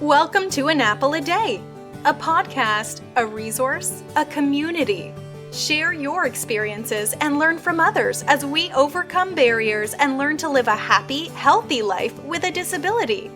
Welcome to An Apple a Day, a podcast, a resource, a community. Share your experiences and learn from others as we overcome barriers and learn to live a happy, healthy life with a disability.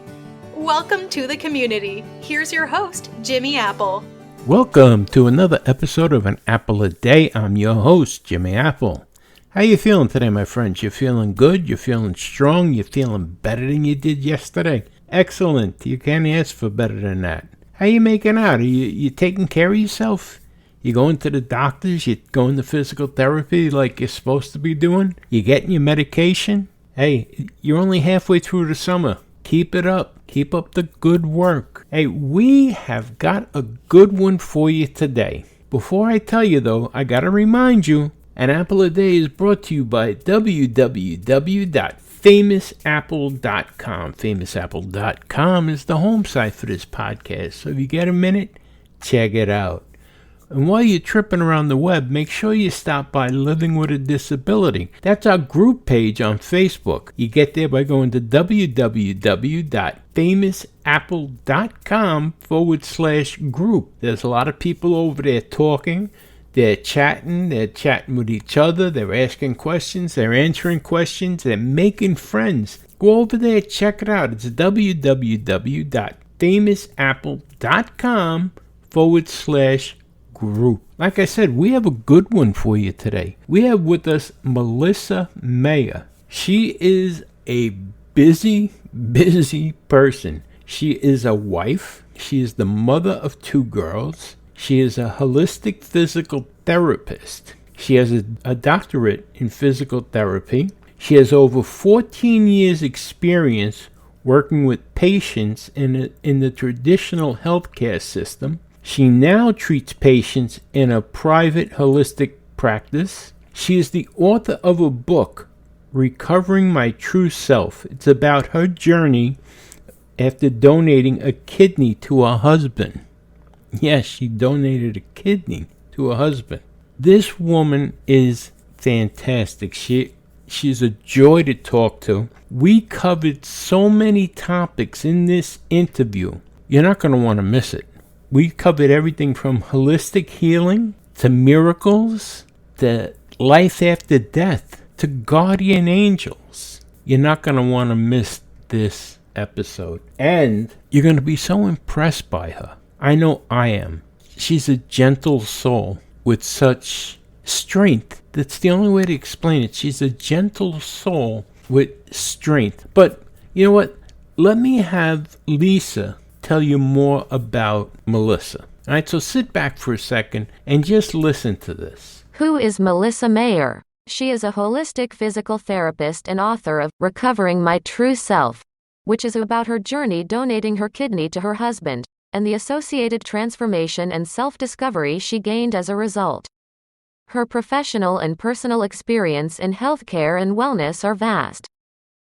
Welcome to the community. Here's your host, Jimmy Apple. Welcome to another episode of An Apple a Day. I'm your host, Jimmy Apple. How you feeling today, my friends? You feeling good? You feeling strong? You feeling better than you did yesterday? Excellent. You can't ask for better than that. How you making out? Are you taking care of yourself? You going to the doctors? You going to physical therapy like you're supposed to be doing? You getting your medication? Hey, you're only halfway through the summer. Keep it up. Keep up the good work. Hey, we have got a good one for you today. Before I tell you, though, I got to remind you, An Apple a Day is brought to you by www.famousapple.com. Famousapple.com is the home site for this podcast, so if you get a minute, check it out. And while you're tripping around the web, make sure you stop by Living with a Disability. That's our group page on Facebook. You get there by going to www.famousapple.com/group. There's a lot of people over there talking. They're chatting with each other, they're asking questions, they're answering questions, they're making friends. Go over there, check it out. It's www.famousapple.com/group. Like I said, we have a good one for you today. We have with us Melissa Mayer. She is a busy person. She is a wife. She is the mother of 2 girls. She is a holistic physical therapist. She has a doctorate in physical therapy. She has over 14 years experience working with patients in the traditional healthcare system. She now treats patients in a private holistic practice. She is the author of a book, Recovering My True Self. It's about her journey after donating a kidney to her husband. Yes, she donated a kidney to her husband. This woman is fantastic. She's a joy to talk to. We covered so many topics in this interview. You're not going to want to miss it. We covered everything from holistic healing to miracles to life after death to guardian angels. You're not going to want to miss this episode. And you're going to be so impressed by her. I know I am. She's a gentle soul with such strength. That's the only way to explain it. She's a gentle soul with strength. But you know what? Let me have Lisa tell you more about Melissa. All right, so sit back for a second and just listen to this. Who is Melissa Mayer? She is a holistic physical therapist and author of Recovering My True Self, which is about her journey donating her kidney to her husband, and the associated transformation and self-discovery she gained as a result. Her professional and personal experience in healthcare and wellness are vast.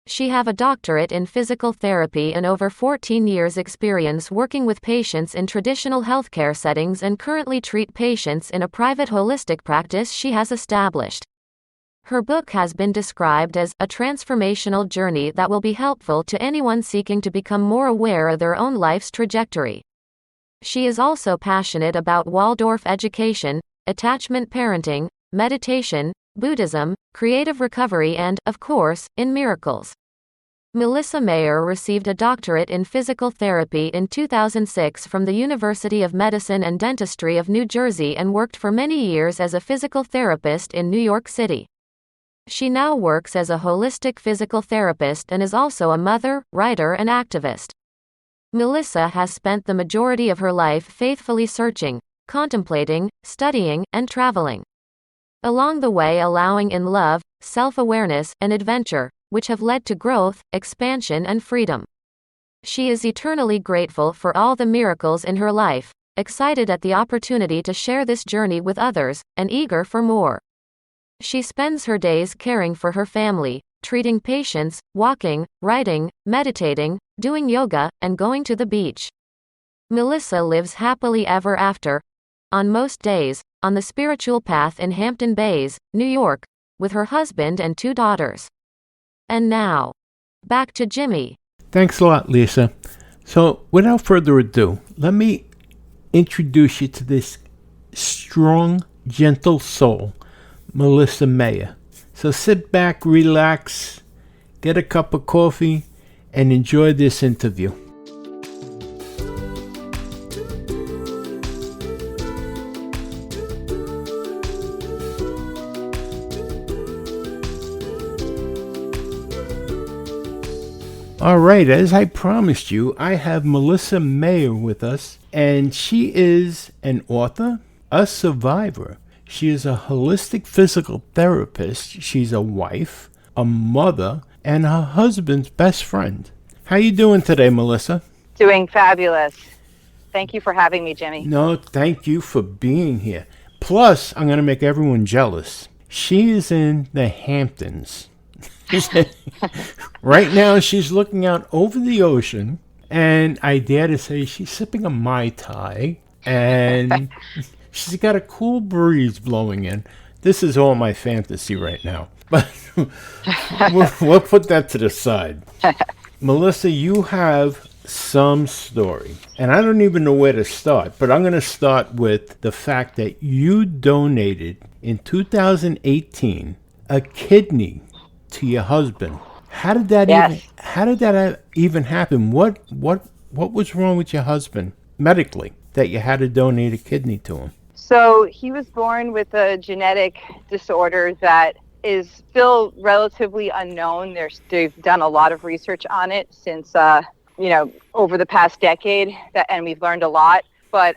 She have a doctorate in physical therapy and over 14 years experience working with patients in traditional healthcare settings and currently treat patients in a private holistic practice she has established. Her book has been described as a transformational journey that will be helpful to anyone seeking to become more aware of their own life's trajectory. She is also passionate about Waldorf education, attachment parenting, meditation, Buddhism, creative recovery and, of course, in miracles. Melissa Mayer received a doctorate in physical therapy in 2006 from the University of Medicine and Dentistry of New Jersey and worked for many years as a physical therapist in New York City. She now works as a holistic physical therapist and is also a mother, writer, and activist. Melissa has spent the majority of her life faithfully searching, contemplating, studying, and traveling. Along the way, allowing in love, self-awareness, and adventure, which have led to growth, expansion, and freedom. She is eternally grateful for all the miracles in her life, excited at the opportunity to share this journey with others, and eager for more. She spends her days caring for her family, treating patients, walking, writing, meditating, doing yoga, and going to the beach. Melissa lives happily ever after, on most days, on the spiritual path in Hampton Bays, New York, with her husband and 2 daughters. And now, back to Jimmy. Thanks a lot, Lisa. So, without further ado, let me introduce you to this strong, gentle soul, Melissa Mayer. So sit back, relax, get a cup of coffee, and enjoy this interview. All right, as I promised you, I have Melissa Mayer with us, and she is an author, a survivor. She is a holistic physical therapist. She's a wife, a mother, and her husband's best friend. How you doing today, Melissa? Doing fabulous. Thank you for having me, Jimmy. No, thank you for being here. Plus, I'm going to make everyone jealous. She is in the Hamptons. Right now, she's looking out over the ocean, and I dare to say she's sipping a Mai Tai, and she's got a cool breeze blowing in. This is all my fantasy right now, but we'll put that to the side. Melissa, you have some story, and I don't even know where to start, but I'm going to start with the fact that you donated in 2018 a kidney to your husband. How did that even happen? What was wrong with your husband medically that you had to donate a kidney to him? So he was born with a genetic disorder that is still relatively unknown. They've done a lot of research on it since over the past decade, and we've learned a lot. But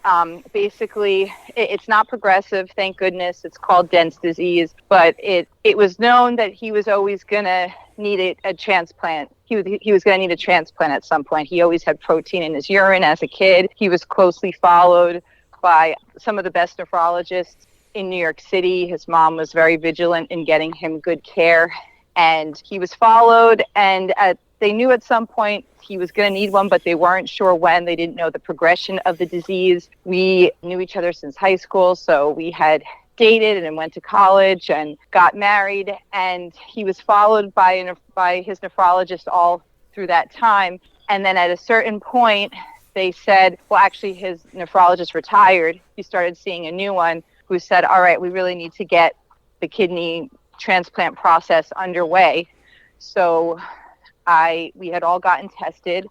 basically, it's not progressive, thank goodness. It's called Dense disease. But it was known that he was always going to need a transplant. He was going to need a transplant at some point. He always had protein in his urine as a kid. He was closely followed by some of the best nephrologists in New York City. His mom was very vigilant in getting him good care. And he was followed, and they knew at some point he was going to need one, but they weren't sure when. They didn't know the progression of the disease. We knew each other since high school, so we had dated and went to college and got married, and he was followed by his nephrologist all through that time. And then at a certain point, they said, well, actually, his nephrologist retired. He started seeing a new one who said, all right, we really need to get the kidney transplant process underway. So we had all gotten tested.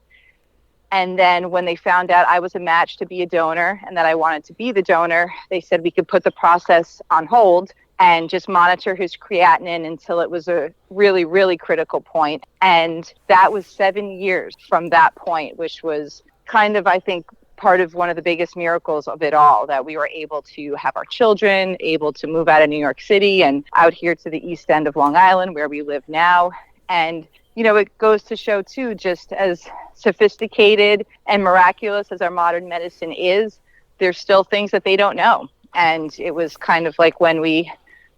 And then when they found out I was a match to be a donor and that I wanted to be the donor, they said we could put the process on hold and just monitor his creatinine until it was a really, really critical point. And that was 7 years from that point, which was kind of, I think, part of one of the biggest miracles of it all, that we were able to have our children, able to move out of New York City and out here to the east end of Long Island where we live now. And it goes to show, too, just as sophisticated and miraculous as our modern medicine is, there's still things that they don't know. And it was kind of like when we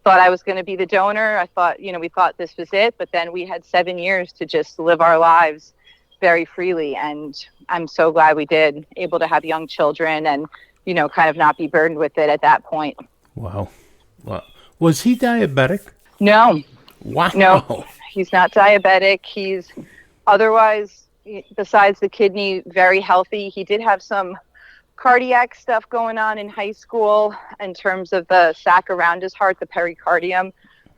thought I was going to be the donor, I thought, we thought this was it. But then we had 7 years to just live our lives very freely. And I'm so glad we did, able to have young children and, kind of not be burdened with it at that point. Wow. Was he diabetic? No. Wow. No. He's not diabetic. He's otherwise, besides the kidney, very healthy. He did have some cardiac stuff going on in high school in terms of the sac around his heart, the pericardium,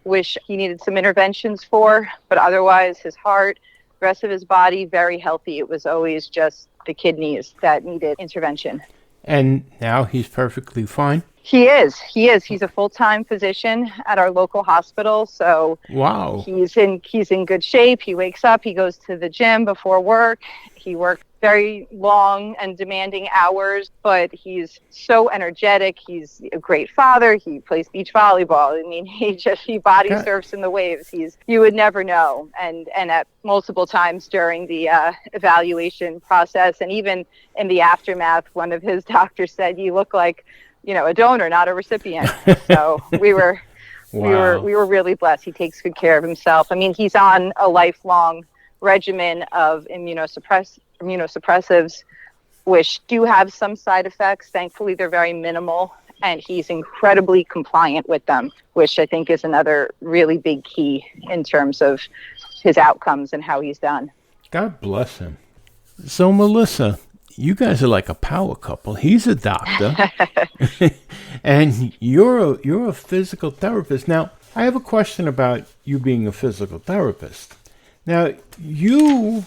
which he needed some interventions for. But otherwise, his heart, the rest of his body, very healthy. It was always just the kidneys that needed intervention. And now he's perfectly fine? He is. He's a full-time physician at our local hospital. So wow. He's in good shape. He wakes up, he goes to the gym before work. He works very long and demanding hours, but he's so energetic. He's a great father. He plays beach volleyball. I mean, he body surfs in the waves. You would never know. And at multiple times during the evaluation process, and even in the aftermath, one of his doctors said, "You look like, a donor, not a recipient." So we were really blessed. He takes good care of himself. I mean, he's on a lifelong regimen of immunosuppressives, which do have some side effects. Thankfully, they're very minimal, and he's incredibly compliant with them, which I think is another really big key in terms of his outcomes and how he's done. God bless him. So Melissa, you guys are like a power couple. He's a doctor, and you're a physical therapist. Now, I have a question about you being a physical therapist. Now, you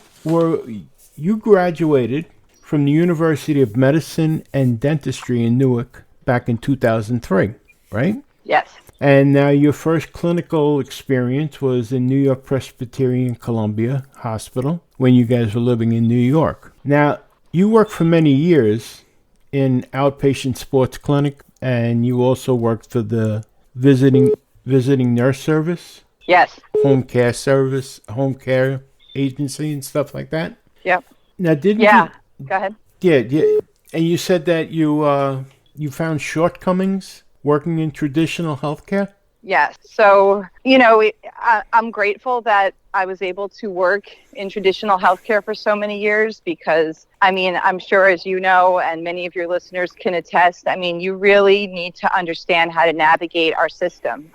graduated from the University of Medicine and Dentistry in Newark back in 2003, right? Yes. And now your first clinical experience was in New York Presbyterian Columbia Hospital when you guys were living in New York. Now, you worked for many years in outpatient sports clinic, and you also worked for the visiting nurse service, Yes. home care agency and stuff like that. Yep. Now, didn't Yeah. you? Go ahead. Yeah. And you said that you found shortcomings working in traditional healthcare? Yes. So, I'm grateful that I was able to work in traditional healthcare for so many years because, I'm sure as you know, and many of your listeners can attest, you really need to understand how to navigate our system.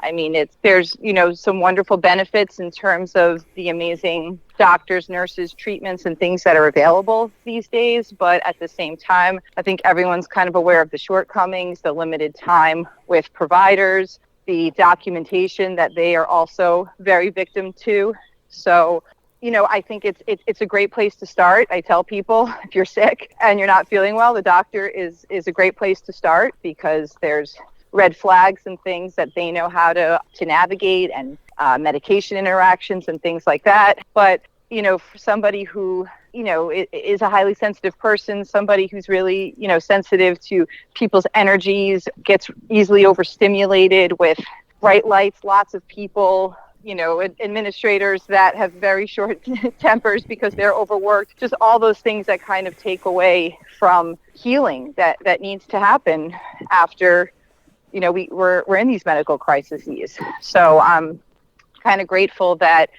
There's some wonderful benefits in terms of the amazing doctors, nurses, treatments, and things that are available these days. But at the same time, I think everyone's kind of aware of the shortcomings, the limited time with providers, the documentation that they are also very victim to. So, I think it's a great place to start. I tell people if you're sick and you're not feeling well, the doctor is a great place to start because there's red flags and things that they know how to navigate and medication interactions and things like that. But, for somebody who, is a highly sensitive person, somebody who's really, sensitive to people's energies, gets easily overstimulated with bright lights, lots of people, administrators that have very short tempers because they're overworked, just all those things that kind of take away from healing that needs to happen after, we're in these medical crises. So I'm kind of grateful that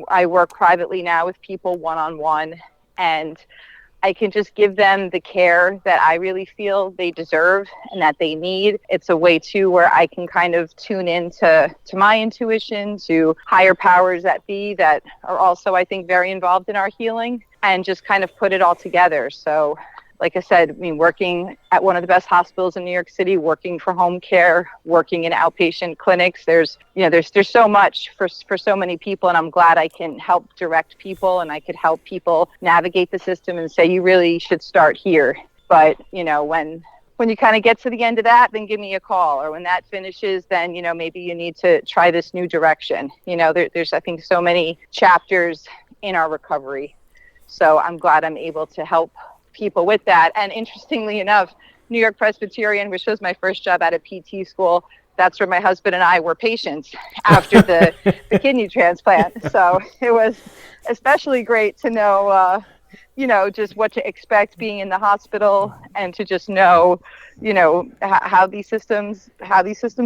I work privately now with people one-on-one, and I can just give them the care that I really feel they deserve and that they need. It's a way too where I can kind of tune in to my intuition, to higher powers that be that are also, I think, very involved in our healing, and just kind of put it all together. So like I said, working at one of the best hospitals in New York City, working for home care, working in outpatient clinics, there's so much for so many people, and I'm glad I can help direct people and I could help people navigate the system and say, you really should start here. But, when you kind of get to the end of that, then give me a call. Or when that finishes, then, maybe you need to try this new direction. There's, I think, so many chapters in our recovery. So I'm glad I'm able to help people with that. And interestingly enough, New York Presbyterian, which was my first job at a PT school, that's where my husband and I were patients after the kidney transplant. So it was especially great to know, just what to expect being in the hospital, and to just know, how these systems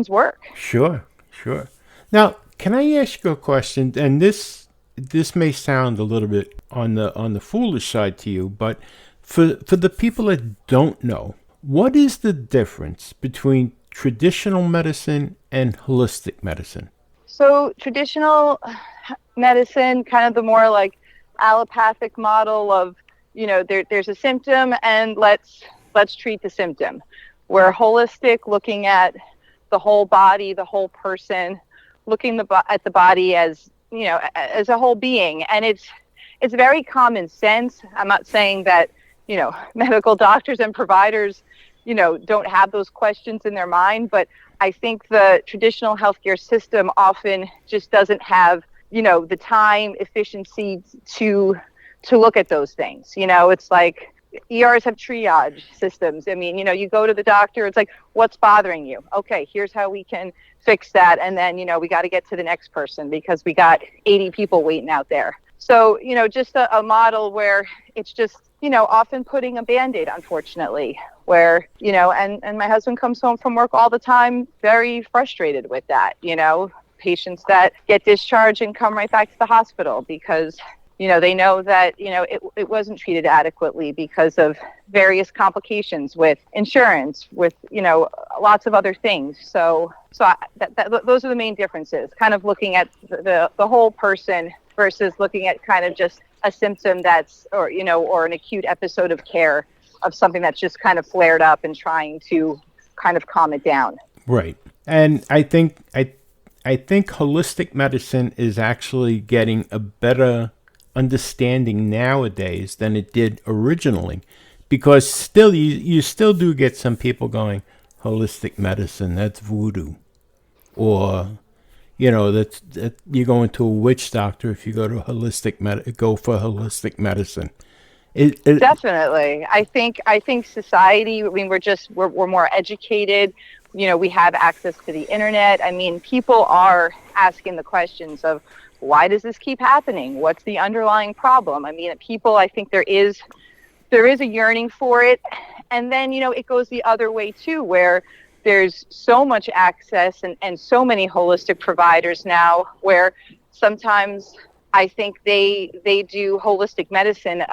work. Sure. Now, can I ask you a question? And this may sound a little bit on the foolish side to you, but for the people that don't know, what is the difference between traditional medicine and holistic medicine? So traditional medicine, kind of the more like allopathic model of, there's a symptom and let's treat the symptom. Where holistic, looking at the whole body, the whole person, looking at the body as, as a whole being. And it's very common sense. I'm not saying that, medical doctors and providers, don't have those questions in their mind, but I think the traditional healthcare system often just doesn't have, the time, efficiency to look at those things. It's like ERs have triage systems. You go to the doctor, it's like, what's bothering you? Okay, here's how we can fix that. And then, we got to get to the next person because we got 80 people waiting out there. So, just a model where it's just, often putting a Band-Aid, unfortunately, where, and my husband comes home from work all the time, very frustrated with that, patients that get discharged and come right back to the hospital because, they know that, it wasn't treated adequately because of various complications with insurance, with, lots of other things. So those are the main differences, kind of looking at the whole person versus looking at kind of just a symptom that's, or an acute episode of care of something that's just kind of flared up and trying to kind of calm it down. Right. And I think holistic medicine is actually getting a better understanding nowadays than it did originally, because still you still do get some people going, holistic medicine, that's voodoo, or that you're going to a witch doctor if you go to go for holistic medicine. Definitely. I think society, I mean, we're more educated. We have access to the internet. I mean, people are asking the questions of, why does this keep happening? What's the underlying problem? I mean, I think there is a yearning for it. And then, it goes the other way too, where there's so much access and so many holistic providers now, where sometimes I think they do holistic medicine,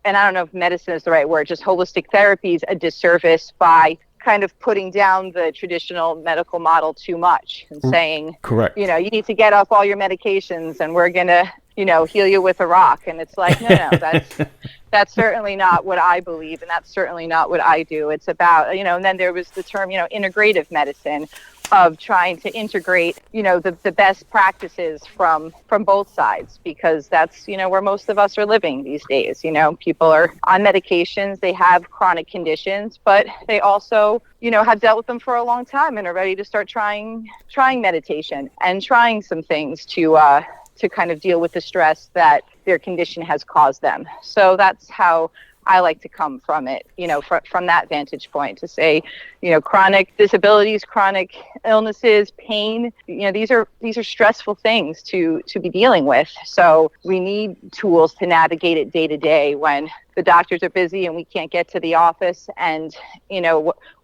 and I don't know if medicine is the right word, just holistic therapies, a disservice by kind of putting down the traditional medical model too much and saying, correct, you need to get off all your medications and we're going to, heal you with a rock. And it's like, no, that's certainly not what I believe. And that's certainly not what I do. It's about, and then there was the term, integrative medicine, of trying to integrate, the best practices from both sides, because that's, where most of us are living these days. People are on medications, they have chronic conditions, but they also, have dealt with them for a long time and are ready to start trying meditation and trying some things to kind of deal with the stress that their condition has caused them. So that's how I like to come from it, from that vantage point, to say, chronic disabilities, chronic illnesses, pain, these are stressful things to be dealing with. So we need tools to navigate it day to day when the doctors are busy and we can't get to the office. And,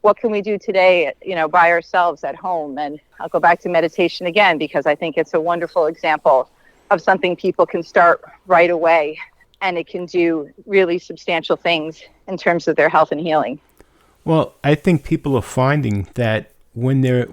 what can we do today, by ourselves at home? And I'll go back to meditation again, because I think it's a wonderful example of something people can start right away. And it can do really substantial things in terms of their health and healing. Well, I think people are finding that when they're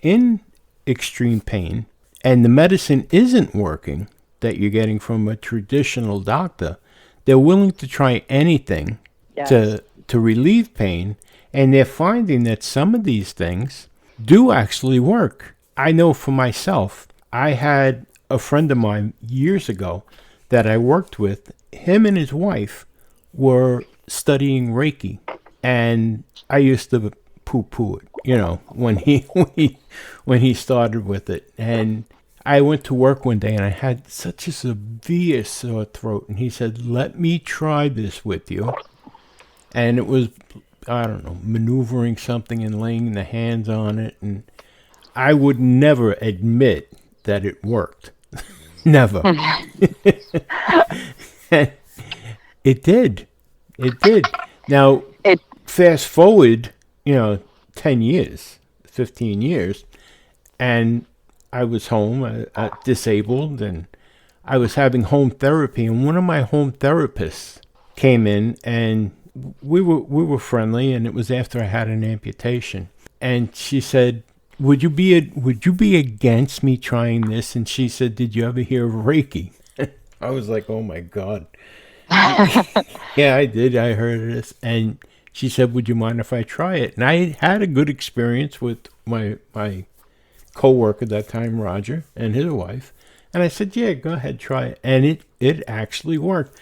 in extreme pain and the medicine isn't working that you're getting from a traditional doctor, they're willing to try anything to relieve pain, and they're finding that some of these things do actually work. I know for myself, I had a friend of mine years ago that I worked with. Him and his wife were studying Reiki, and I used to poo-poo it, when he started with it. And I went to work one day and I had such a severe sore throat, and he said, "Let me try this with you." And it was, I don't know, maneuvering something and laying the hands on it, and I would never admit that it worked. Never. It did. Now, fast forward, 10 years, 15 years, and I was home, disabled, and I was having home therapy, and one of my home therapists came in, and we were friendly, and it was after I had an amputation, and she said, would you be against me trying this? And she said, "Did you ever hear of Reiki?" I was like, oh my God. Yeah, I did. I heard of this. And she said, "Would you mind if I try it?" And I had a good experience with my co-worker at that time, Roger, and his wife. And I said, "Yeah, go ahead, try it." And it actually worked.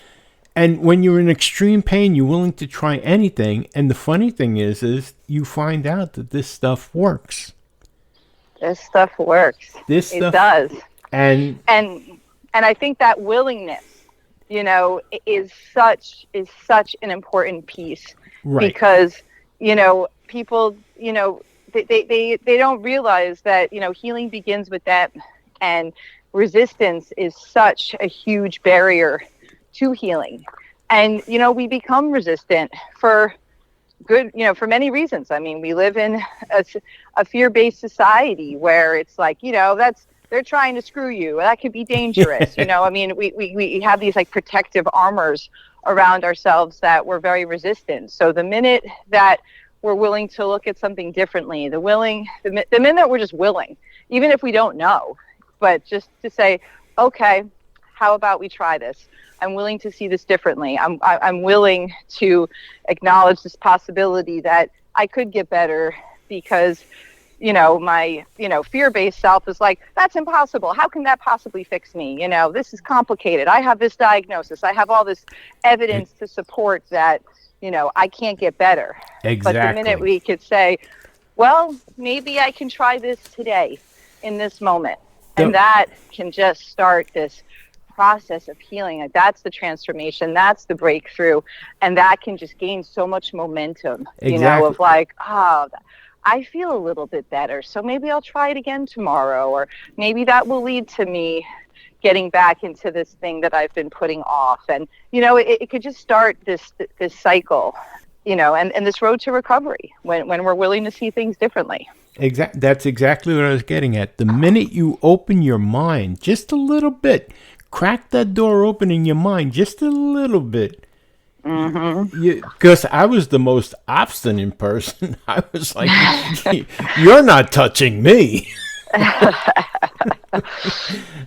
And when you're in extreme pain, you're willing to try anything. And the funny thing is you find out that this stuff works. This stuff works. It does. And I think that willingness, is such an important piece. Right. Because, people, they don't realize that, healing begins with them, and resistance is such a huge barrier to healing. And, we become resistant for for many reasons. I mean, we live in a fear-based society where it's like, they're trying to screw you. That could be dangerous. I mean, we have these like protective armors around ourselves that we're very resistant. So the minute that we're willing to look at something differently, the minute that we're just willing, even if we don't know, but just to say, okay, how about we try this? I'm willing to see this differently. I'm willing to acknowledge this possibility that I could get better, because my fear-based self is like, that's impossible. How can that possibly fix me? This is complicated. I have this diagnosis. I have all this evidence to support that, I can't get better. Exactly. But the minute we could say, well, maybe I can try this today in this moment. And that can just start this process of healing. Like, that's the transformation. That's the breakthrough. And that can just gain so much momentum, of like, I feel a little bit better, so maybe I'll try it again tomorrow, or maybe that will lead to me getting back into this thing that I've been putting off. And, it could just start this cycle, and this road to recovery when we're willing to see things differently. That's exactly what I was getting at. The minute you open your mind just a little bit, crack that door open in your mind just a little bit. Because I was the most obstinate person. I was like, you're not touching me.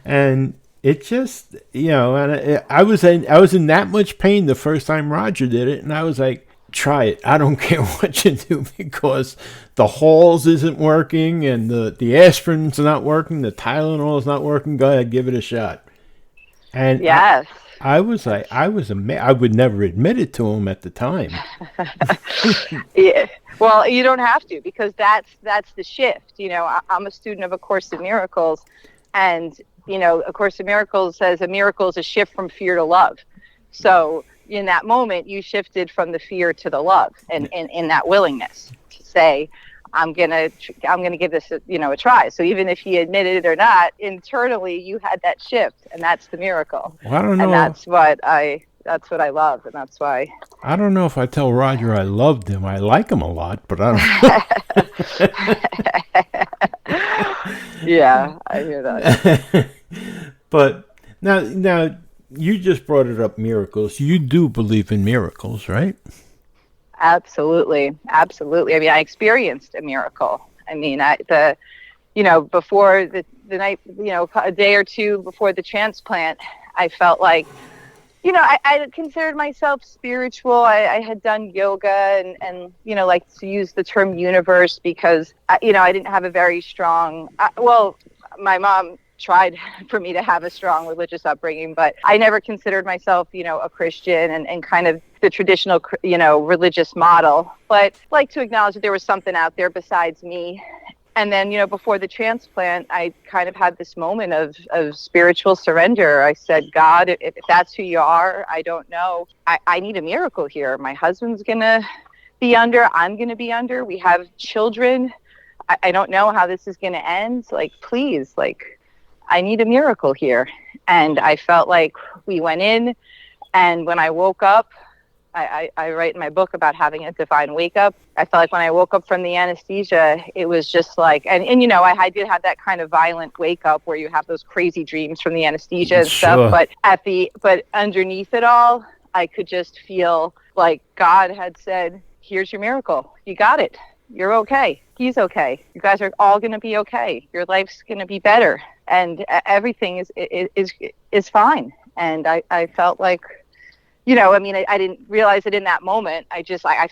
And it just, and I was in that much pain the first time Roger did it, and I was like, try it. I don't care what you do, because the Halls isn't working, and the aspirin's not working, the Tylenol is not working. Go ahead, give it a shot. And yes. I was amazed. I would never admit it to him at the time. Yeah. Well, you don't have to, because that's the shift. I'm a student of A Course in Miracles, and A Course in Miracles says a miracle is a shift from fear to love. So in that moment, you shifted from the fear to the love, and in that willingness to say, I'm gonna give this a try. So even if he admitted it or not, internally you had that shift, and that's the miracle. Well, I don't know. And that's what I love, and that's why. I don't know if I tell Roger I loved him. I like him a lot, but I don't. Yeah, I hear that. But now you just brought it up, miracles. You do believe in miracles, right? Absolutely. I mean, I experienced a miracle. I mean, before the night, a day or two before the transplant, I felt like, I considered myself spiritual. I had done yoga and like to use the term universe, because, I didn't have a very strong, my mom tried for me to have a strong religious upbringing, but I never considered myself, a Christian and kind of the traditional, religious model, but like to acknowledge that there was something out there besides me. And then, before the transplant, I kind of had this moment of spiritual surrender. I said, God, if that's who you are, I don't know. I need a miracle here. My husband's going to be under. I'm going to be under. We have children. I don't know how this is going to end. Like, please, I need a miracle here. And I felt like we went in, and when I woke up, I write in my book about having a divine wake up. I felt like when I woke up from the anesthesia, it was just like, and I did have that kind of violent wake up where you have those crazy dreams from the anesthesia and Sure. stuff. But underneath it all, I could just feel like God had said, here's your miracle. You got it. You're okay. He's okay. You guys are all going to be okay. Your life's going to be better. And everything is fine. And I felt like, I didn't realize it in that moment. I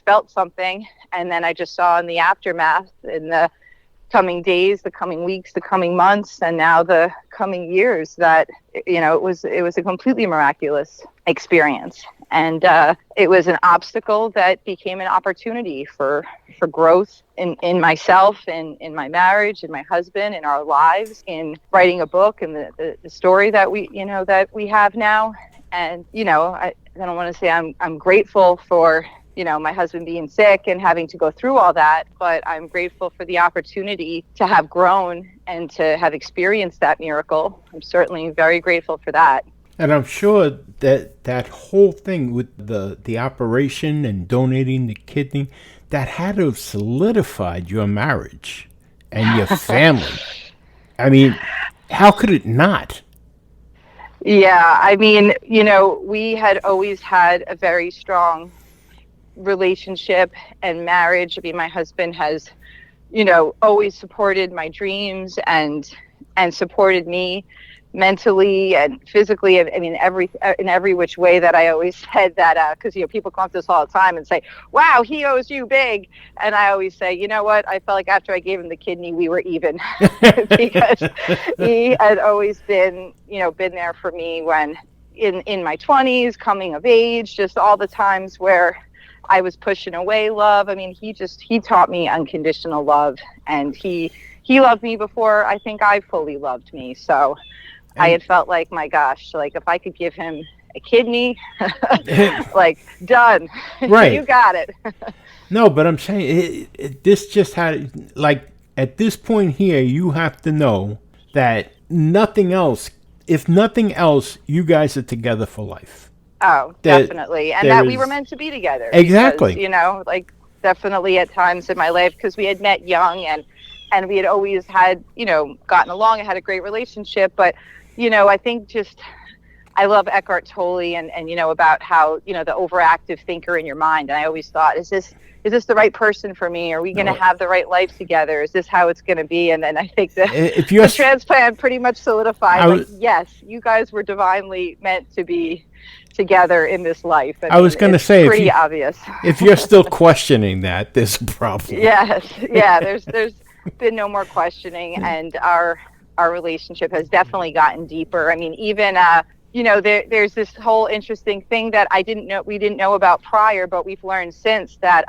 felt something, and then I just saw in the aftermath, in the coming days, the coming weeks, the coming months, and now the coming years, that it was a completely miraculous experience. And it was an obstacle that became an opportunity for growth in myself, in my marriage, in my husband, in our lives, in writing a book, and the story that we have now. And I don't want to say I'm grateful for my husband being sick and having to go through all that, but I'm grateful for the opportunity to have grown and to have experienced that miracle. I'm certainly very grateful for that. And I'm sure that whole thing with the operation and donating the kidney, that had to have solidified your marriage and your family. I mean, how could it not? Yeah, I mean, we had always had a very strong relationship and marriage. I mean, my husband has, always supported my dreams and supported me. mentally and physically. I mean, in every which way that I always said that, because, people come up to us all the time and say, wow, he owes you big. And I always say, you know what? I felt like after I gave him the kidney, we were even because he had always been there for me when in my 20s, coming of age, just all the times where I was pushing away love. I mean, he taught me unconditional love, and he loved me before I think I fully loved me. So I had felt like, my gosh, like if I could give him a kidney, like done, Right. You got it. No, but I'm saying this just had, like, at this point here, you have to know that nothing else, if nothing else, you guys are together for life. Oh, definitely. And that we were meant to be together. Exactly. Because, like definitely at times in my life, because we had met young and we had always had, gotten along and had a great relationship. But, I think I love Eckhart Tolle and about how, the overactive thinker in your mind. And I always thought, is this the right person for me? Are we going to have the right life together? Is this how it's going to be? And then I think the transplant pretty much solidified, yes, you guys were divinely meant to be together in this life. I was going to say, pretty obvious. If you're still questioning that, there's a problem. Yes, yeah. There's been no more questioning, and our relationship has definitely gotten deeper. I mean, even there's this whole interesting thing that we didn't know about prior, but we've learned since that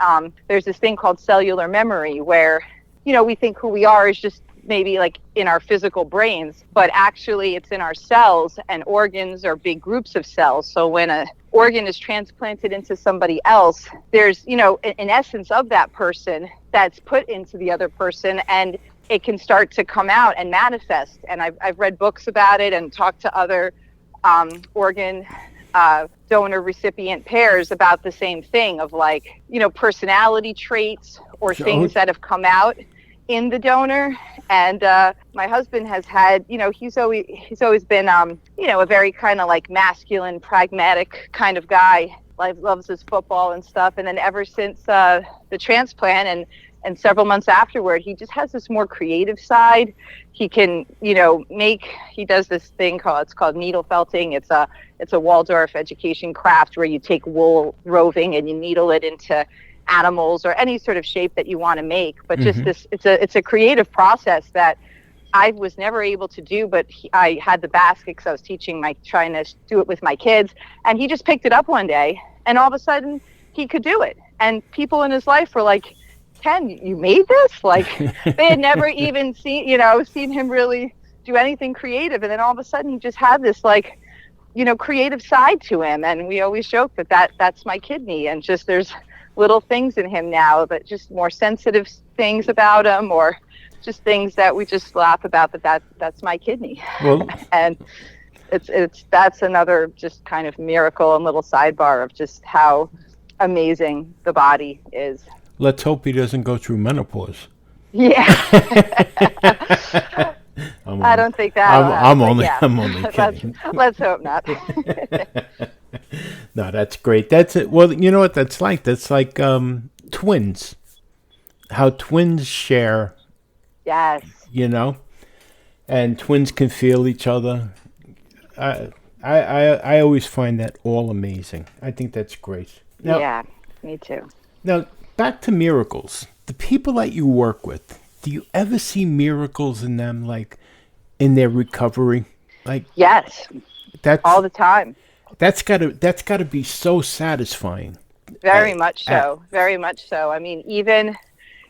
there's this thing called cellular memory, where we think who we are is just maybe like in our physical brains, but actually it's in our cells, and organs are big groups of cells. So when an organ is transplanted into somebody else, there's, an essence of that person that's put into the other person, and it can start to come out and manifest. And I've read books about it and talked to other organ donor recipient pairs about the same thing of, like, personality traits or things that have come out in the donor. And my husband has had, he's always been a very kind of like masculine, pragmatic kind of guy, like loves his football and stuff. And then ever since the transplant and several months afterward, he just has this more creative side. He can, he does this thing called needle felting. It's a Waldorf education craft where you take wool roving and you needle it into animals or any sort of shape that you want to make. But just it's a creative process that I was never able to do, but I had the basket because I was trying to do it with my kids, and he just picked it up one day, and all of a sudden he could do it. And people in his life were like, Ken, you made this? Like, they had never even seen him really do anything creative. And then all of a sudden he just had this, like, creative side to him. And we always joke that's my kidney. And just there's little things in him now, but just more sensitive things about him, or just things that we just laugh about, that's my kidney. Well, and that's another just kind of miracle and little sidebar of just how amazing the body is. Let's hope he doesn't go through menopause. Yeah. I don't think that. I'm only kidding. Let's hope not. No, that's great. That's it. Well, you know what that's like? That's like twins. How twins share. Yes. And twins can feel each other. I always find that all amazing. I think that's great. Now, yeah, me too. Now, back to miracles. The people that you work with, do you ever see miracles in them, like in their recovery? Like, yes, that's all the time. That's gotta be so satisfying. Very much so. Very much so. I mean, even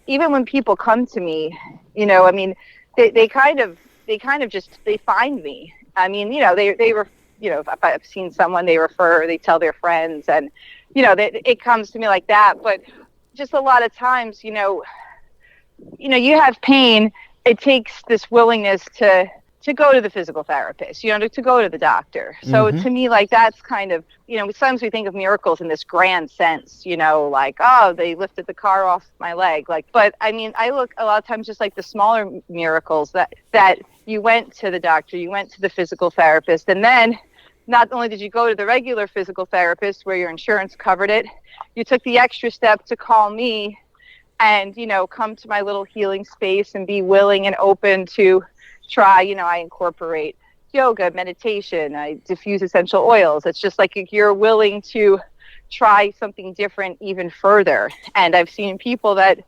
when people come to me, I mean, they kind of just find me. I mean, they were, if I've seen someone, they refer, they tell their friends, and it comes to me like that. But just a lot of times, you have pain. It takes this willingness to go to the physical therapist, to go to the doctor. So to me, like, that's kind of, sometimes we think of miracles in this grand sense, like, oh, they lifted the car off my leg. Like, but I mean, I look a lot of times just like the smaller miracles that you went to the doctor, you went to the physical therapist, and then not only did you go to the regular physical therapist where your insurance covered it, you took the extra step to call me and, come to my little healing space and be willing and open to try. I incorporate yoga, meditation, I diffuse essential oils. It's just like you're willing to try something different even further. And I've seen people that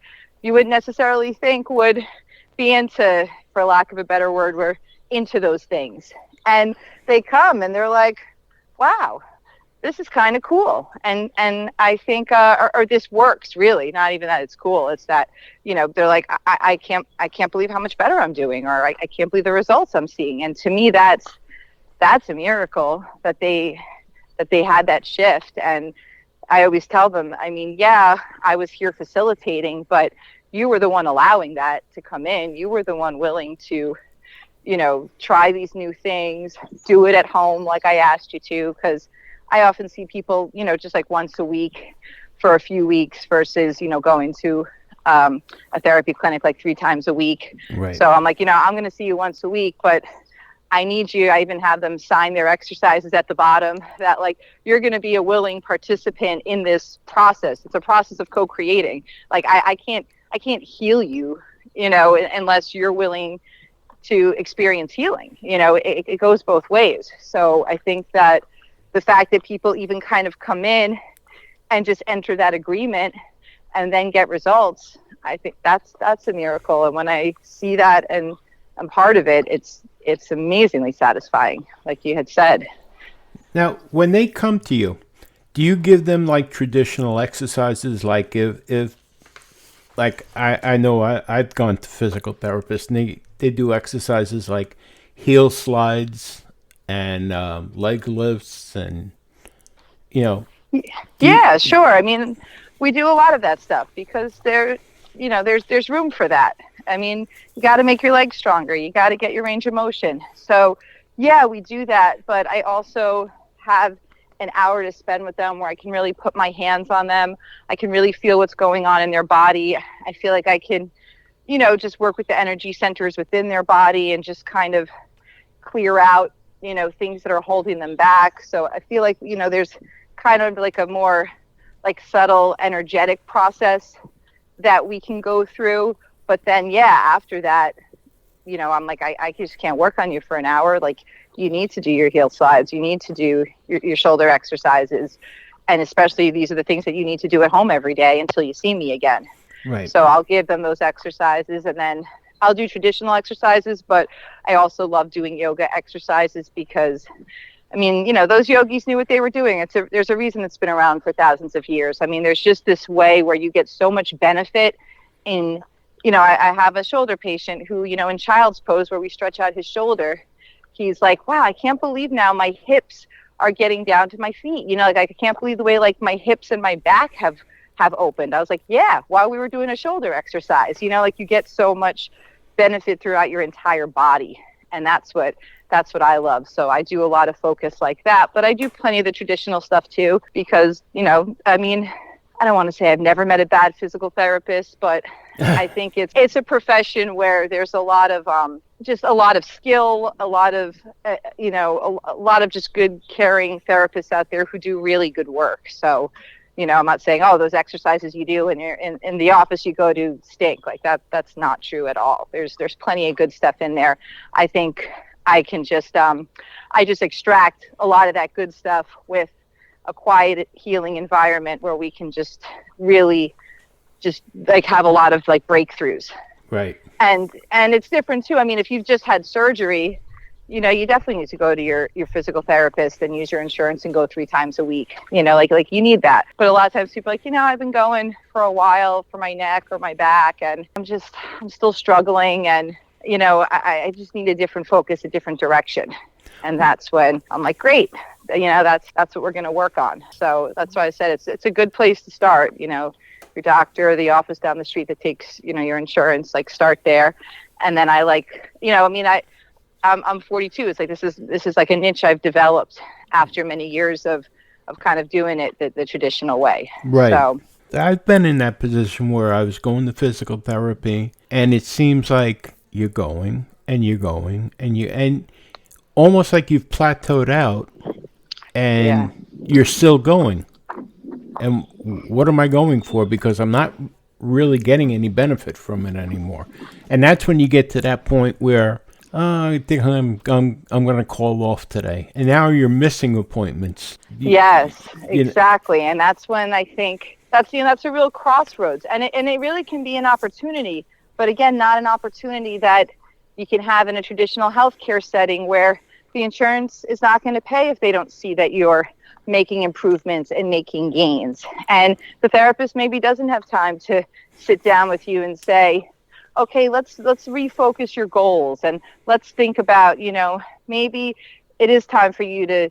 you wouldn't necessarily think would be into, for lack of a better word, were into those things. And they come and they're like, wow, this is kind of cool. And I think, or this works really, not even that it's cool. It's that, they're like, I can't believe how much better I'm doing, or I can't believe the results I'm seeing. And to me, that's a miracle that they had that shift. And I always tell them, I mean, yeah, I was here facilitating, but you were the one allowing that to come in. You were the one willing to, try these new things, do it at home like I asked you to, because I often see people, just like once a week for a few weeks versus, going to a therapy clinic like 3 times a week. Right. So I'm like, I'm going to see you once a week, but I need you. I even have them sign their exercises at the bottom that like, you're going to be a willing participant in this process. It's a process of co-creating. Like I can't heal you, unless you're willing to experience healing. It goes both ways. So I think that the fact that people even kind of come in and just enter that agreement and then get results, I think that's a miracle. And when I see that and I'm part of it, it's amazingly satisfying, like you had said. Now, when they come to you, do you give them like traditional exercises? Like if like I know I've gone to physical therapists and they do exercises like heel slides and leg lifts and, Yeah, sure. I mean, we do a lot of that stuff because there's room for that. I mean, you got to make your legs stronger. You got to get your range of motion. So, yeah, we do that. But I also have an hour to spend with them where I can really put my hands on them. I can really feel what's going on in their body. I feel like I can, just work with the energy centers within their body and just kind of clear out, things that are holding them back. So I feel like, there's kind of like a more like subtle energetic process that we can go through. But then, yeah, after that, I'm like, I just can't work on you for an hour. Like, you need to do your heel slides. You need to do your shoulder exercises. And especially these are the things that you need to do at home every day until you see me again. Right. So I'll give them those exercises, and then I'll do traditional exercises, but I also love doing yoga exercises because, I mean, those yogis knew what they were doing. There's a reason it's been around for thousands of years. I mean, there's just this way where you get so much benefit in, I have a shoulder patient who, in child's pose where we stretch out his shoulder, he's like, wow, I can't believe now my hips are getting down to my feet. Like I can't believe the way like my hips and my back have opened. I was like, yeah, while we were doing a shoulder exercise, like you get so much benefit throughout your entire body. And that's what I love. So I do a lot of focus like that, but I do plenty of the traditional stuff too, because, I mean, I don't want to say I've never met a bad physical therapist, but I think it's a profession where there's a lot of just a lot of skill, a lot of a lot of just good, caring therapists out there who do really good work. So, I'm not saying, oh, those exercises you do and you're in the office you go to stink. Like that's not true at all. There's plenty of good stuff in there. I think I can just I just extract a lot of that good stuff with a quiet, healing environment where we can just really just like have a lot of like breakthroughs. Right. And it's different too. I mean, if you've just had surgery, you definitely need to go to your physical therapist and use your insurance and go 3 times a week. Like you need that. But a lot of times people are like, I've been going for a while for my neck or my back, and I'm still struggling, and I just need a different focus, a different direction. And that's when I'm like, great, that's what we're going to work on. So that's why I said it's a good place to start. Your doctor or the office down the street that takes your insurance, like start there. And then I like, I'm 42. It's like this is like a niche I've developed after many years of kind of doing it the traditional way. Right. So I've been in that position where I was going to physical therapy, and it seems like you're going and almost like you've plateaued out, and you're still going. And what am I going for? Because I'm not really getting any benefit from it anymore. And that's when you get to that point where, I think I'm going to call off today. And now you're missing appointments. Yes, You know, exactly. And that's when I think that's a real crossroads. And it really can be an opportunity, but again, not an opportunity that you can have in a traditional healthcare setting where the insurance is not going to pay if they don't see that you're making improvements and making gains. And the therapist maybe doesn't have time to sit down with you and say, okay, let's refocus your goals, and let's think about, maybe it is time for you to,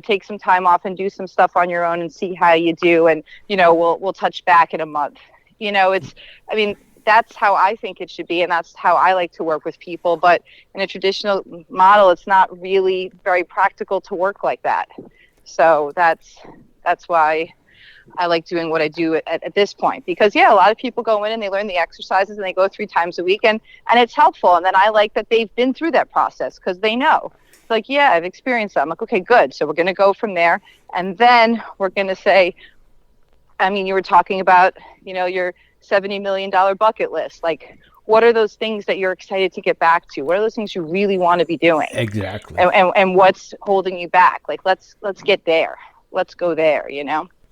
take some time off and do some stuff on your own and see how you do. And, we'll touch back in a month. That's how I think it should be. And that's how I like to work with people. But in a traditional model, it's not really very practical to work like that. So that's why I like doing what I do at this point, because a lot of people go in and they learn the exercises and they go 3 times a week, and it's helpful. And then I like that they've been through that process because they know. It's like, I've experienced that. I'm like, okay, good. So we're going to go from there. And then we're going to say, you were talking about, your $70 million bucket list. Like, what are those things that you're excited to get back to? What are those things you really want to be doing? exactly. And what's holding you back? Like, let's get there. Let's go there,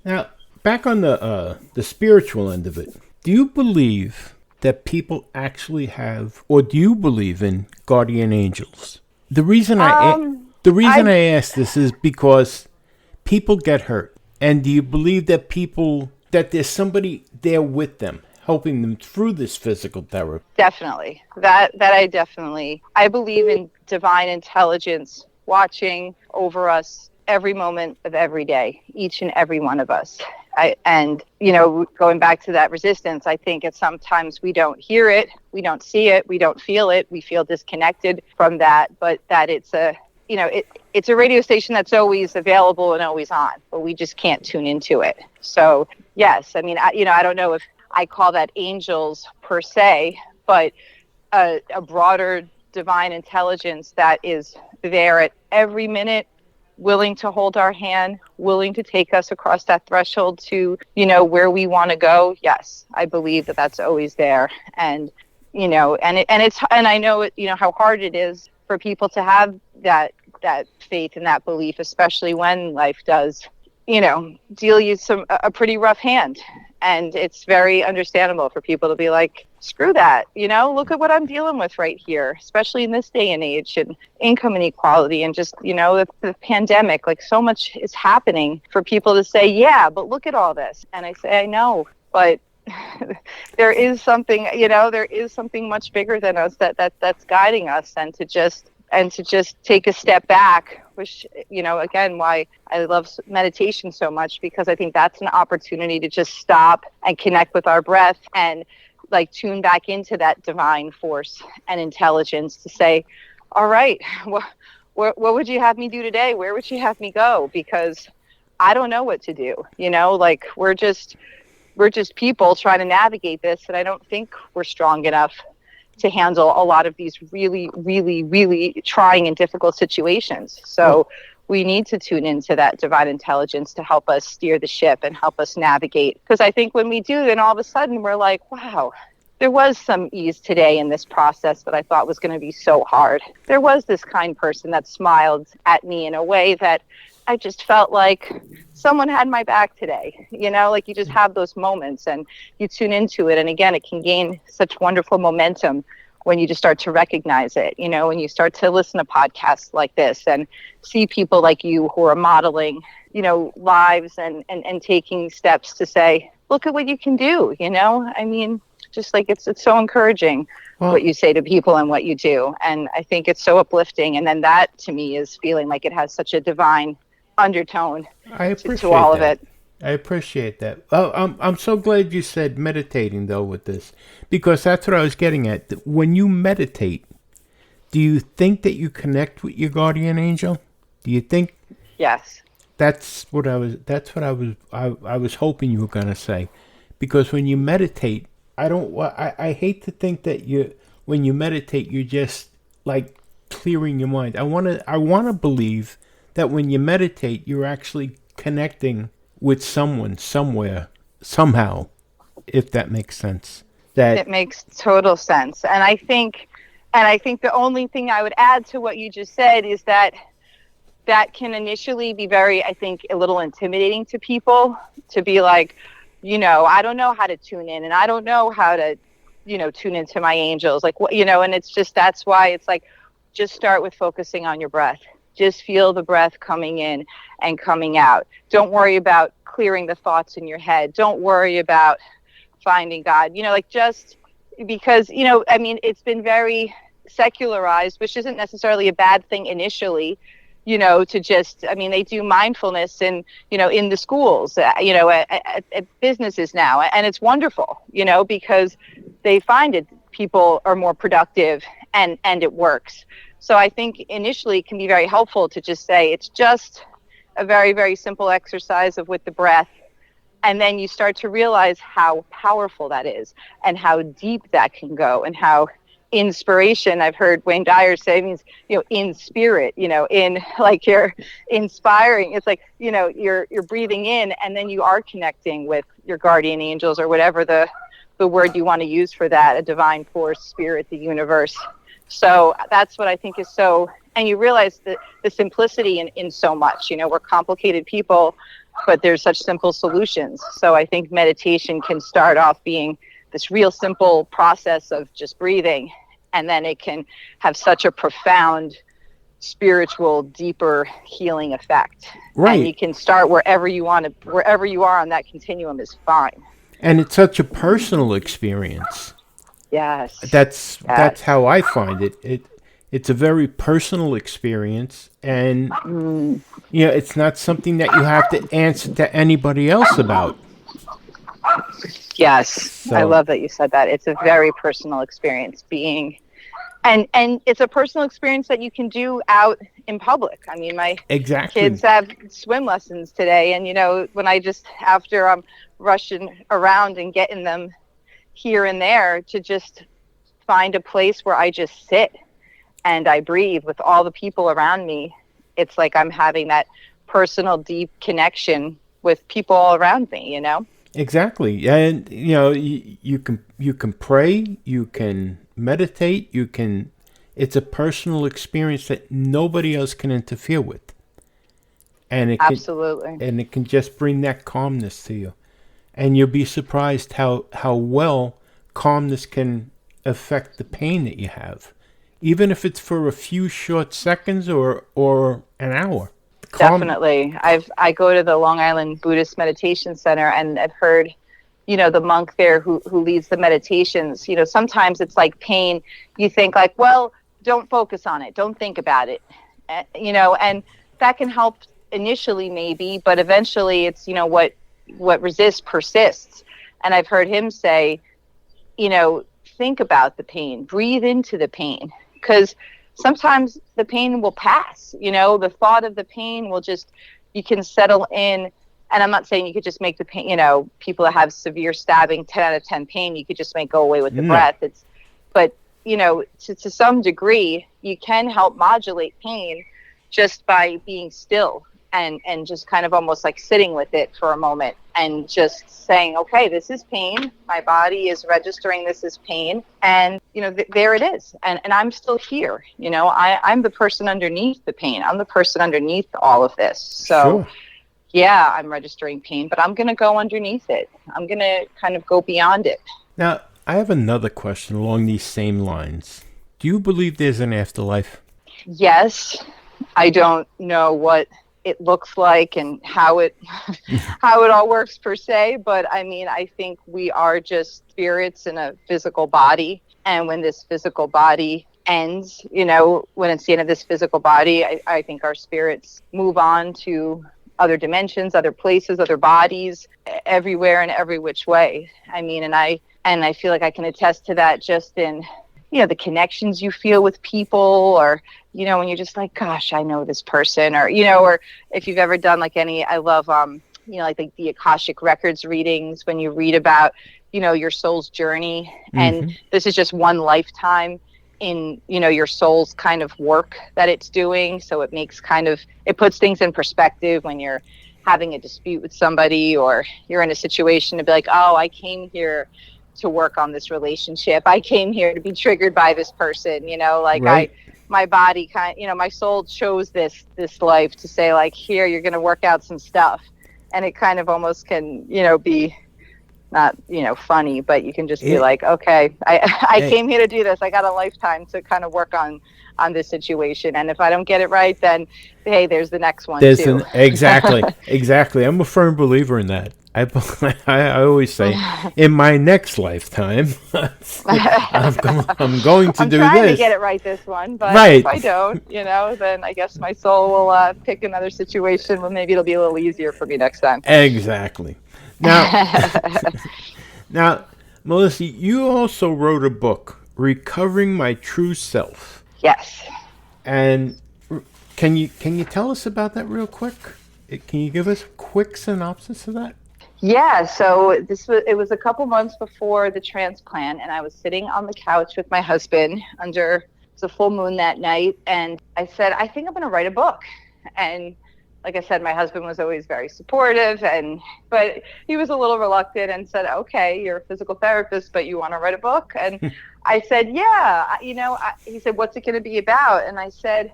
Now, back on the spiritual end of it, do you believe that people actually have, or do you believe in guardian angels? The reason I ask this is because people get hurt, and do you believe that that there's somebody there with them, helping them through this physical therapy? Definitely. I believe in divine intelligence watching over us every moment of every day, each and every one of us. Going back to that resistance, I think it's sometimes we don't hear it, we don't see it, we don't feel it, we feel disconnected from that, but that it's it's a radio station that's always available and always on, but we just can't tune into it. So yes, I don't know if I call that angels per se, but a broader divine intelligence that is there at every minute, willing to hold our hand, willing to take us across that threshold to, where we want to go. Yes, I believe that that's always there. And, and I know it, how hard it is for people to have that faith and that belief, especially when life does, deal you a pretty rough hand. And it's very understandable for people to be like, screw that, look at what I'm dealing with right here, especially in this day and age, and income inequality, and just, the pandemic, like so much is happening for people to say, yeah, but look at all this. And I say, I know, but there is something much bigger than us that's guiding us, and to just take a step back, which, again, why I love meditation so much, because I think that's an opportunity to just stop and connect with our breath and like tune back into that divine force and intelligence to say, all right, what would you have me do today? Where would you have me go? Because I don't know what to do, like we're just people trying to navigate this. And I don't think we're strong enough to handle a lot of these really, really, really trying and difficult situations. So we need to tune into that divine intelligence to help us steer the ship and help us navigate. Because I think when we do, then all of a sudden we're like, wow, there was some ease today in this process that I thought was going to be so hard. There was this kind person that smiled at me in a way that I just felt like someone had my back today. Like you just have those moments and you tune into it. And again, it can gain such wonderful momentum when you just start to recognize it, when you start to listen to podcasts like this and see people like you who are modeling, lives and taking steps to say, look at what you can do, just like it's so encouraging what you say to people and what you do. And I think it's so uplifting. And then that to me is feeling like it has such a divine undertone to all of it. I appreciate that. Oh, I'm so glad you said meditating, though, with this, because that's what I was getting at. When you meditate, do you think that you connect with your guardian angel? Do you think? Yes. That's what I was hoping you were going to say, because when you meditate, I hate to think that when you meditate, you're just like clearing your mind. I want to believe that when you meditate, you're actually connecting with someone, somewhere, somehow, if that makes sense. It makes total sense. And I think And I think the only thing I would add to what you just said is that can initially be very, I think, a little intimidating to people, to be like, I don't know how to tune in, and I don't know how to, tune into my angels. Like, and it's just, that's why it's like, just start with focusing on your breath. Just feel the breath coming in and coming out. Don't worry about clearing the thoughts in your head. Don't worry about finding God, just because, it's been very secularized, which isn't necessarily a bad thing initially, to just, they do mindfulness in the schools, at businesses now. And it's wonderful, because they find it, people are more productive and it works. So I think initially it can be very helpful to just say, it's just a very, very simple exercise with the breath. And then you start to realize how powerful that is and how deep that can go, and how inspiration, I've heard Wayne Dyer say, means, in spirit, in like you're inspiring. It's like, you're breathing in, and then you are connecting with your guardian angels, or whatever the word you want to use for that, a divine force, spirit, the universe. So that's what I think is so, and you realize the simplicity in so much, we're complicated people, but there's such simple solutions. So I think meditation can start off being this real simple process of just breathing, and then it can have such a profound spiritual, deeper healing effect. Right. And you can start wherever you want to, wherever you are on that continuum is fine. And it's such a personal experience. Yes. That's how I find it. It's a very personal experience, and it's not something that you have to answer to anybody else about. Yes, So- I love that you said that. It's a very personal experience and it's a personal experience that you can do out in public. My Exactly. kids have swim lessons today, and when I just, after I'm rushing around and getting them here and there, to just find a place where I just sit and I breathe with all the people around me, it's like I'm having that personal, deep connection with people all around me, Exactly. And you can pray, you can meditate, it's a personal experience that nobody else can interfere with. And it Absolutely. it can just bring that calmness to you. And you'll be surprised how well calmness can affect the pain that you have, even if it's for a few short seconds or an hour. Definitely. I go to the Long Island Buddhist Meditation Center, and I've heard, the monk there who leads the meditations, sometimes it's like pain. You think like, well, don't focus on it. Don't think about it. And that can help initially maybe, but eventually it's, what resists persists. And I've heard him say, think about the pain, breathe into the pain, because sometimes the pain will pass, the thought of the pain will just, you can settle in. And I'm not saying you could just make the pain, people that have severe stabbing, 10 out of 10 pain, you could just make go away with the breath. But to some degree, you can help modulate pain just by being still and just kind of almost like sitting with it for a moment and just saying, okay, this is pain. My body is registering this is pain. And, there it is. And I'm still here. I'm the person underneath the pain. I'm the person underneath all of this. So, Sure. Yeah, I'm registering pain, but I'm going to go underneath it. I'm going to kind of go beyond it. Now, I have another question along these same lines. Do you believe there's an afterlife? Yes. I don't know what it looks like and how it all works per se, but I think we are just spirits in a physical body, and when this physical body ends, when it's the end of this physical body, I think our spirits move on to other dimensions, other places, other bodies, everywhere and every which way. And I feel like I can attest to that just in the connections you feel with people, or when you're just like, gosh, I know this person, or or if you've ever done like I love like the Akashic Records readings, when you read about your soul's journey, and this is just one lifetime in your soul's kind of work that it's doing. So it makes it puts things in perspective when you're having a dispute with somebody, or you're in a situation to be like, oh, I came here to work on this relationship. I came here to be triggered by this person, like Right. my body my soul chose this life to say, like, here, you're going to work out some stuff. And it kind of almost can, be not, funny, but you can just be like, okay, I came here to do this. I got a lifetime to kind of work on this situation. And if I don't get it right, then hey, there's the next one too. Exactly. I'm a firm believer in that. I always say, in my next lifetime, I'm going to I'm do trying this. to get it right this one, but Right. if I don't, then I guess my soul will pick another situation where maybe it'll be a little easier for me next time. Exactly. Now, Melissa, you also wrote a book, Recovering My True Self. Yes. And can you tell us about that real quick? Can you give us a quick synopsis of that? Yeah, so it was a couple months before the transplant, and I was sitting on the couch with my husband it was a full moon that night, and I said, I think I'm going to write a book. And like I said, my husband was always very supportive, but he was a little reluctant and said, okay, you're a physical therapist, but you want to write a book? And I said, yeah, he said, what's it going to be about? And I said,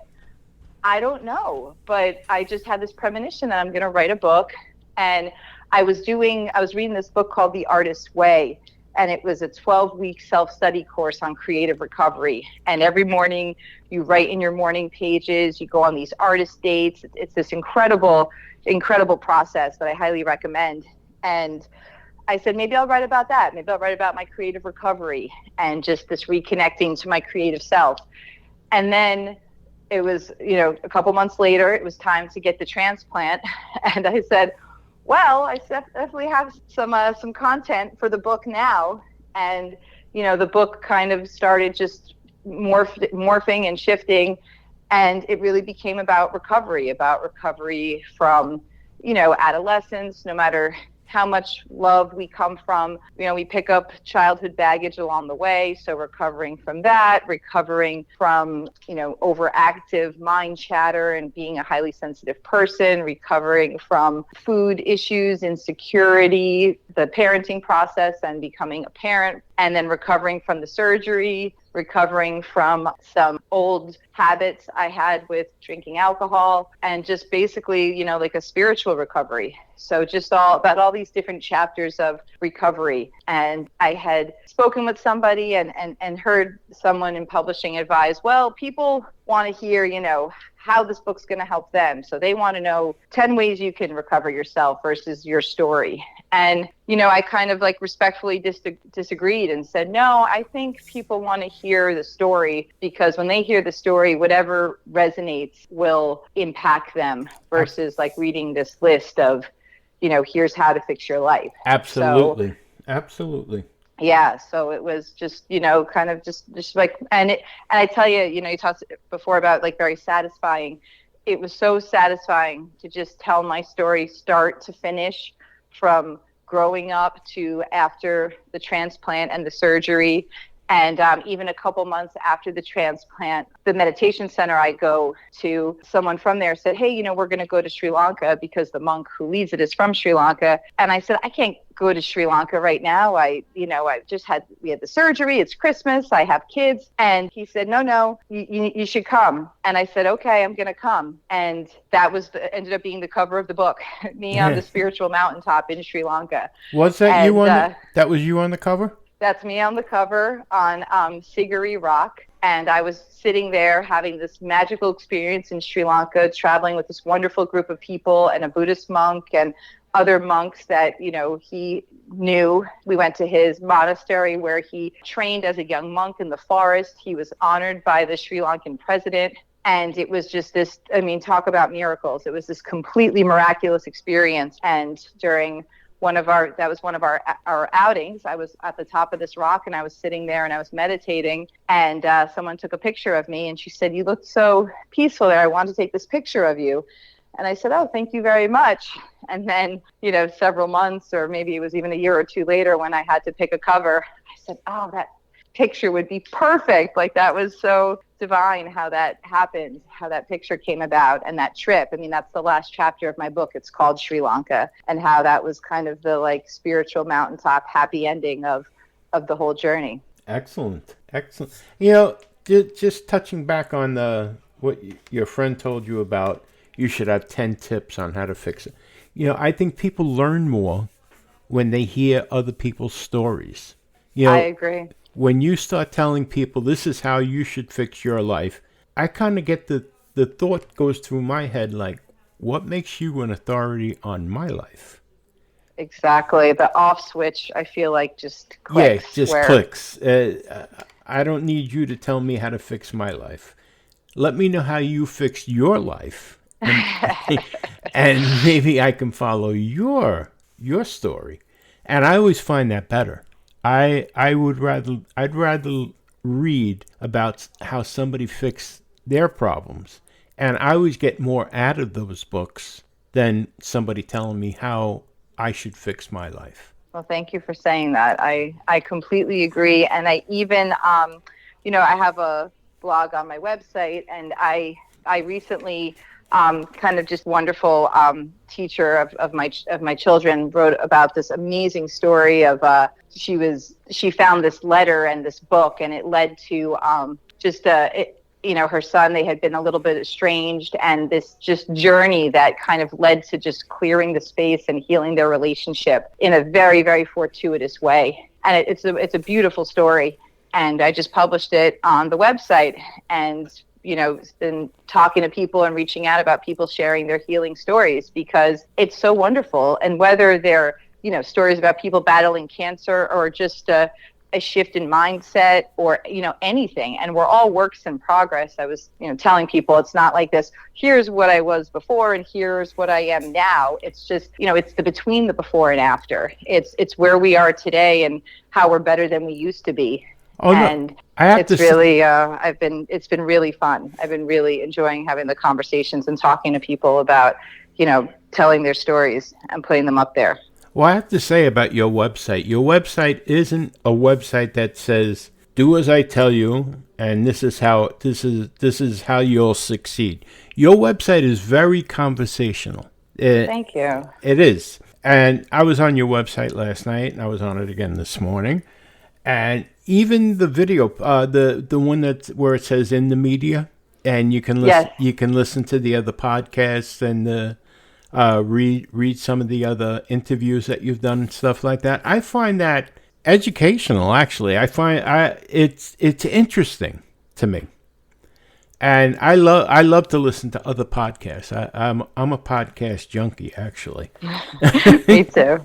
I don't know, but I just had this premonition that I'm going to write a book. And I was reading this book called The Artist's Way, and it was a 12-week self-study course on creative recovery. And every morning you write in your morning pages, you go on these artist dates. It's this incredible process that I highly recommend. And I said, maybe I'll write about that. Maybe I'll write about my creative recovery and just this reconnecting to my creative self. And then it was, a couple months later, it was time to get the transplant. And I said, well, I definitely have some content for the book now. And, the book kind of started just morphing and shifting. And it really became about recovery from, adolescence, no matter how much love we come from. We pick up childhood baggage along the way. So recovering from that, recovering from, overactive mind chatter and being a highly sensitive person, recovering from food issues, insecurity, the parenting process and becoming a parent, and then recovering from the surgery, recovering from some old habits I had with drinking alcohol, and just basically, like a spiritual recovery. So just about all these different chapters of recovery. And I had spoken with somebody and heard someone in publishing advise, well, people want to hear, how this book's going to help them. So they want to know 10 ways you can recover yourself versus your story. And, I kind of respectfully disagreed and said, no, I think people want to hear the story, because when they hear the story, whatever resonates will impact them versus reading this list of, here's how to fix your life. Absolutely. Absolutely. Yeah, so it was just, kind of just and I tell you, you talked before about very satisfying. It was so satisfying to just tell my story start to finish, from growing up to after the transplant and the surgery. And even a couple months after the transplant, the meditation center I go to, someone from there said, hey, we're going to go to Sri Lanka because the monk who leads it is from Sri Lanka. And I said, I can't go to Sri Lanka right now. We had the surgery. It's Christmas. I have kids. And he said, no, you should come. And I said, okay, I'm going to come. And that ended up being the cover of the book, me on the spiritual mountaintop in Sri Lanka. Was that you on that was you on the cover? That's me on the cover on Siguri Rock. And I was sitting there having this magical experience in Sri Lanka, traveling with this wonderful group of people and a Buddhist monk and other monks that, he knew. We went to his monastery where he trained as a young monk in the forest. He was honored by the Sri Lankan president. And it was just this, talk about miracles. It was this completely miraculous experience. And during one of our outings, I was at the top of this rock and I was sitting there and I was meditating, and someone took a picture of me and she said, you looked so peaceful there. I want to take this picture of you. And I said, oh, thank you very much. And then, several months, or maybe it was even a year or two later, when I had to pick a cover, I said, oh, that picture would be perfect. That was so divine how that happened, how that picture came about, and that trip. That's the last chapter of my book. It's called Sri Lanka, and how that was kind of the spiritual mountaintop happy ending of of the whole journey. Excellent. Excellent. You know, just touching back on what your friend told you about, you should have 10 tips on how to fix it. You know, I think people learn more when they hear other people's stories. You know, I agree. when you start telling people this is how you should fix your life, I kind of get the thought goes through my head like, what makes you an authority on my life? Exactly. The off switch, I feel like just clicks. Yeah, just clicks. I don't need you to tell me how to fix my life. Let me know how you fix your life, and maybe I can follow your story. And I always find that better. I'd rather read about how somebody fixed their problems, and I always get more out of those books than somebody telling me how I should fix my life. Well, thank you for saying that. I completely agree. And I even, I have a blog on my website, and I recently, kind of just wonderful teacher of my children wrote about this amazing story of she found this letter and this book, and it led to her son, they had been a little bit estranged, and this just journey that kind of led to just clearing the space and healing their relationship in a very, very fortuitous way. And it's a beautiful story. And I just published it on the website, and, been talking to people and reaching out about people sharing their healing stories, because it's so wonderful. And whether they're, stories about people battling cancer, or just a shift in mindset, or anything, and we're all works in progress. I was telling people, it's not like this, here's what I was before and here's what I am now. It's just it's the between the before and after. It's where we are today and how we're better than we used to be. Oh, and no. I have it's really it's been really fun. I've been really enjoying having the conversations and talking to people about telling their stories and putting them up there. Well, I have to say about your website isn't a website that says, do as I tell you, and this is how you'll succeed. Your website is very conversational. Thank you. It is. And I was on your website last night, and I was on it again this morning. And even the video, the one where it says in the media, and you can listen, you can listen to the other podcasts and read some of the other interviews that you've done and stuff like that. I find that educational. Actually, I find it's interesting to me, and I love to listen to other podcasts. I'm a podcast junkie, actually. Me too.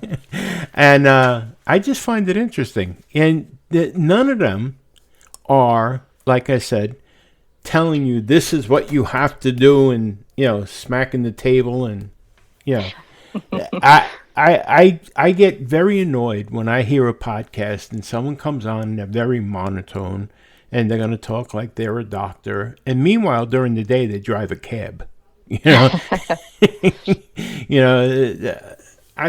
And I just find it interesting, and none of them are, like I said, telling you this is what you have to do, and smacking the table and. I get very annoyed when I hear a podcast and someone comes on and they're very monotone and they're going to talk like they're a doctor. And meanwhile, during the day, they drive a cab. I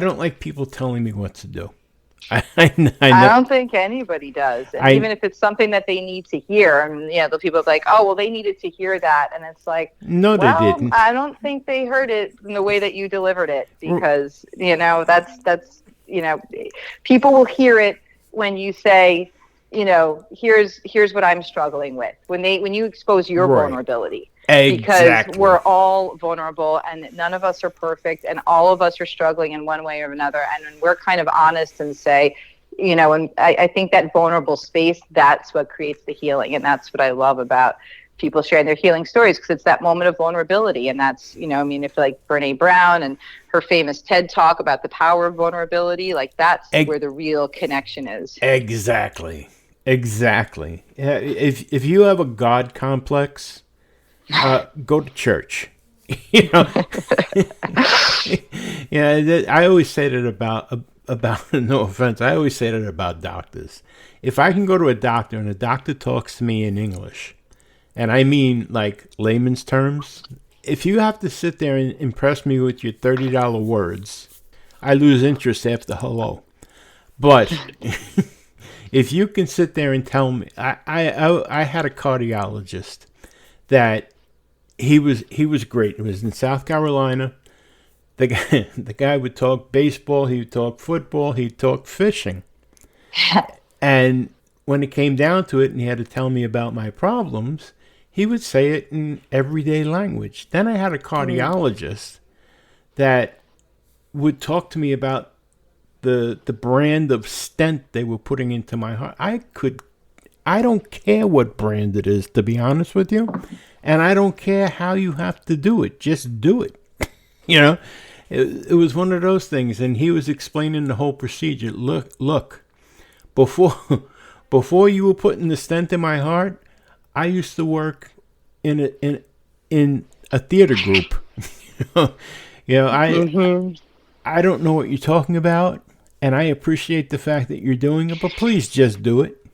don't like people telling me what to do. I don't think anybody does. And even if it's something that they need to hear, and the people are like, oh, well, they needed to hear that. And it's like, no, they didn't. I don't think they heard it in the way that you delivered it, because, that's people will hear it when you say, here's what I'm struggling with, when you expose your vulnerability. Exactly. Because we're all vulnerable, and none of us are perfect, and all of us are struggling in one way or another. And when we're kind of honest and say, and I think that vulnerable space, that's what creates the healing. And that's what I love about people sharing their healing stories, because it's that moment of vulnerability. And that's, if like Brene Brown and her famous TED Talk about the power of vulnerability, like that's where the real connection is. Exactly. Yeah, if you have a God complex, go to church. I always say that about no offense, I always say that about doctors. If I can go to a doctor and a doctor talks to me in English, and I mean like layman's terms, if you have to sit there and impress me with your $30 words, I lose interest after hello. But if you can sit there and tell me, I had a cardiologist that he was great. It was in South Carolina. The guy would talk baseball, he would talk football, he'd talk fishing. And when it came down to it and he had to tell me about my problems, he would say it in everyday language. Then I had a cardiologist that would talk to me about the brand of stent they were putting into my heart. I don't care what brand it is, to be honest with you. And I don't care how you have to do it. Just do it. You know, it was one of those things. And he was explaining the whole procedure. Look, before you were putting the stent in my heart, I used to work in a theater group. I don't know what you're talking about, and I appreciate the fact that you're doing it, but please just do it.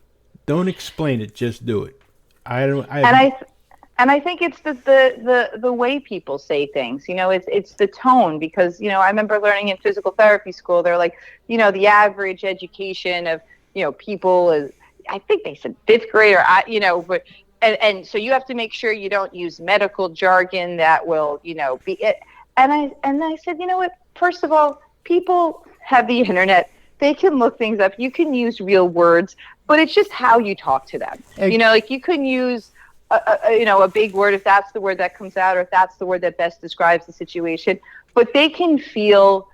Don't explain it, just do it. And I think it's the way people say things. You know, it's the tone, because, you know, I remember learning in physical therapy school, they're like, you know, the average education of, you know, people is, I think they said fifth grade, or, you know, but and so you have to make sure you don't use medical jargon that will, you know, be it. And I said, you know what? First of all, people have the internet. They can look things up. You can use real words, but it's just how you talk to them. You know, like you can use a big word if that's the word that comes out, or if that's the word that best describes the situation. But they can feel,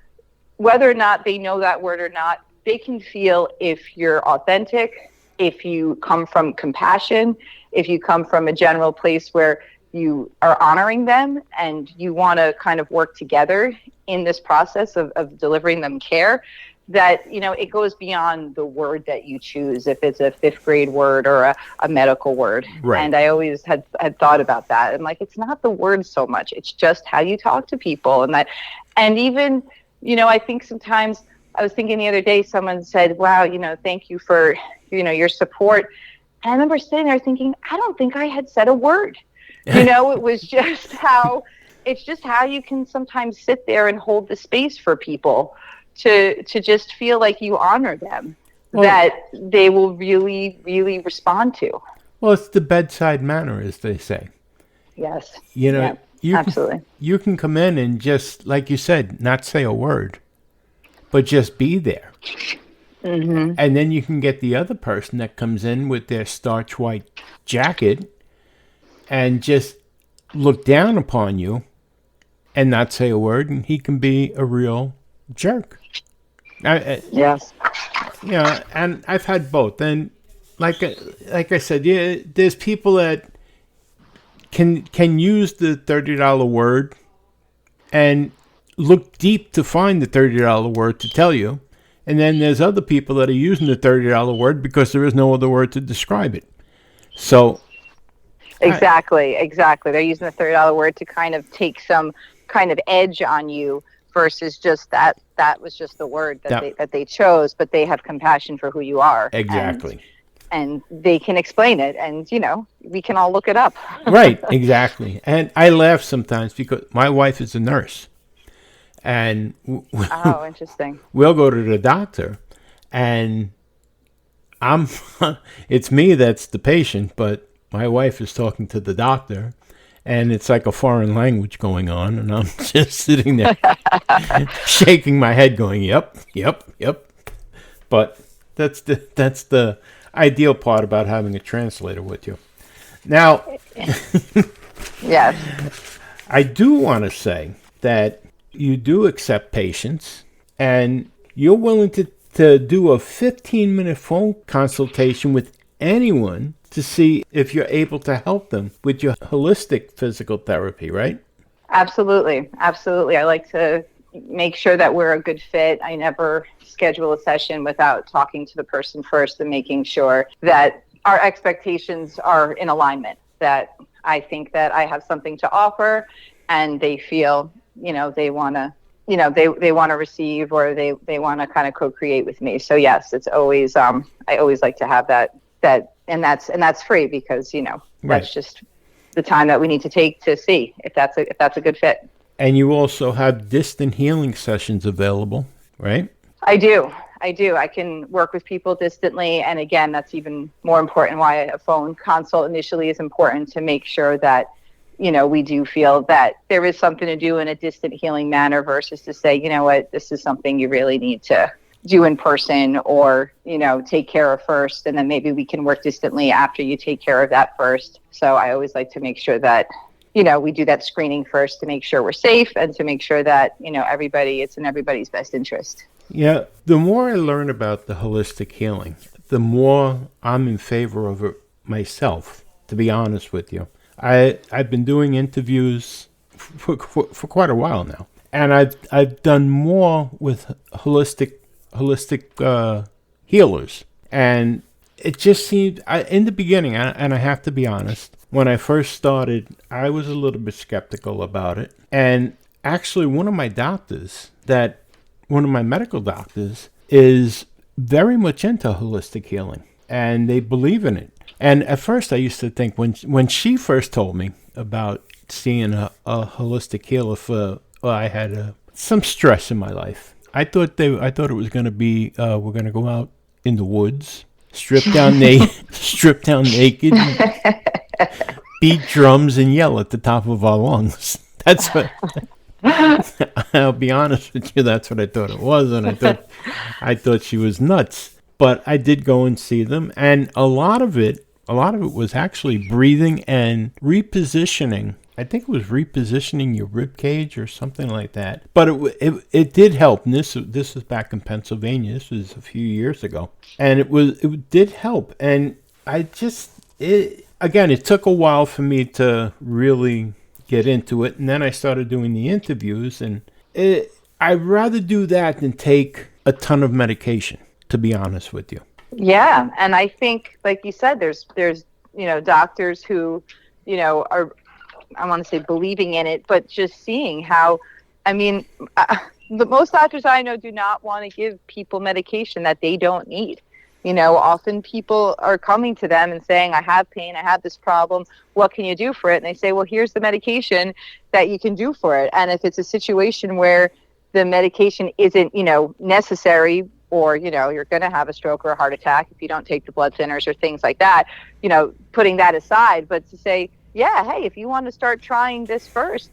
whether or not they know that word or not, they can feel if you're authentic, if you come from compassion, if you come from a general place where you are honoring them and you want to kind of work together in this process of delivering them care, that, you know, it goes beyond the word that you choose, if it's a fifth grade word or a medical word. Right. And I always had thought about that. And like, it's not the word so much, it's just how you talk to people. And even, you know, I think sometimes, I was thinking the other day, someone said, wow, you know, thank you for, you know, your support. And I remember sitting there thinking, I don't think I had said a word. You know, it was just how you can sometimes sit there and hold the space for people to just feel like you honor them, that they will really, really respond to. Well, it's the bedside manner, as they say. Yes. You know, absolutely. You can come in and just, like you said, not say a word, but just be there. Mm-hmm. And then you can get the other person that comes in with their starch white jacket and just look down upon you and not say a word, and he can be a real jerk. Yes. Yeah, and I've had both. And like I said, yeah, there's people that can use the $30 word and look deep to find the $30 word to tell you. And then there's other people that are using the $30 word because there is no other word to describe it. So Exactly. They're using the $30 word to kind of take some kind of edge on you, versus just that was just the word that they chose, but they have compassion for who you are. Exactly. And they can explain it, and, you know, we can all look it up. Right, exactly. And I laugh sometimes because my wife is a nurse. And oh, interesting. We'll go to the doctor, and it's me that's the patient, but my wife is talking to the doctor, and it's like a foreign language going on, and I'm just sitting there shaking my head going, yep. But that's the ideal part about having a translator with you. Now, yes, I do want to say that you do accept patients, and you're willing to do a 15-minute phone consultation with anyone to see if you're able to help them with your holistic physical therapy, right? Absolutely. I like to make sure that we're a good fit. I never schedule a session without talking to the person first and making sure that our expectations are in alignment, that I think that I have something to offer and they feel, you know, they want to, you know, they want to receive, or they want to kind of co-create with me. So yes, it's always, I always like to have that, and that's free, because, you know, that's right. Just the time that we need to take to see if that's a good fit. And you also have distant healing sessions available, right? I do. I can work with people distantly. And again, that's even more important why a phone consult initially is important, to make sure that, you know, we do feel that there is something to do in a distant healing manner, versus to say, you know what, this is something you really need to do in person, or, take care of first, and then maybe we can work distantly after you take care of that first. So I always like to make sure that, we do that screening first to make sure we're safe and to make sure that, it's in everybody's best interest. Yeah, the more I learn about the holistic healing, the more I'm in favor of it myself, to be honest with you. I've been doing interviews for quite a while now, and I've done more with holistic healers, and it just seemed, in the beginning, and I have to be honest, when I first started, I was a little bit skeptical about it. And actually, one of my medical doctors is very much into holistic healing, and they believe in it. And at first I used to think, when she first told me about seeing a holistic healer I had some stress in my life. I thought it was going to be, we're going to go out in the woods, strip down naked, beat drums and yell at the top of our lungs. That's what. I'll be honest with you. That's what I thought it was, and I thought she was nuts. But I did go and see them, and a lot of it was actually breathing and repositioning. I think it was repositioning your rib cage or something like that. But it did help. And this was back in Pennsylvania. This was a few years ago, and it did help. And it took a while for me to really get into it, and then I started doing the interviews, and I'd rather do that than take a ton of medication, to be honest with you. Yeah, and I think, like you said, there's doctors who are, I want to say, believing in it, but just seeing how, the most doctors I know do not want to give people medication that they don't need. Often people are coming to them and saying, I have pain, I have this problem, what can you do for it? And they say, well, here's the medication that you can do for it. And if it's a situation where the medication isn't, necessary, or, you're going to have a stroke or a heart attack if you don't take the blood thinners or things like that, putting that aside, but to say, yeah, hey, if you want to start trying this first,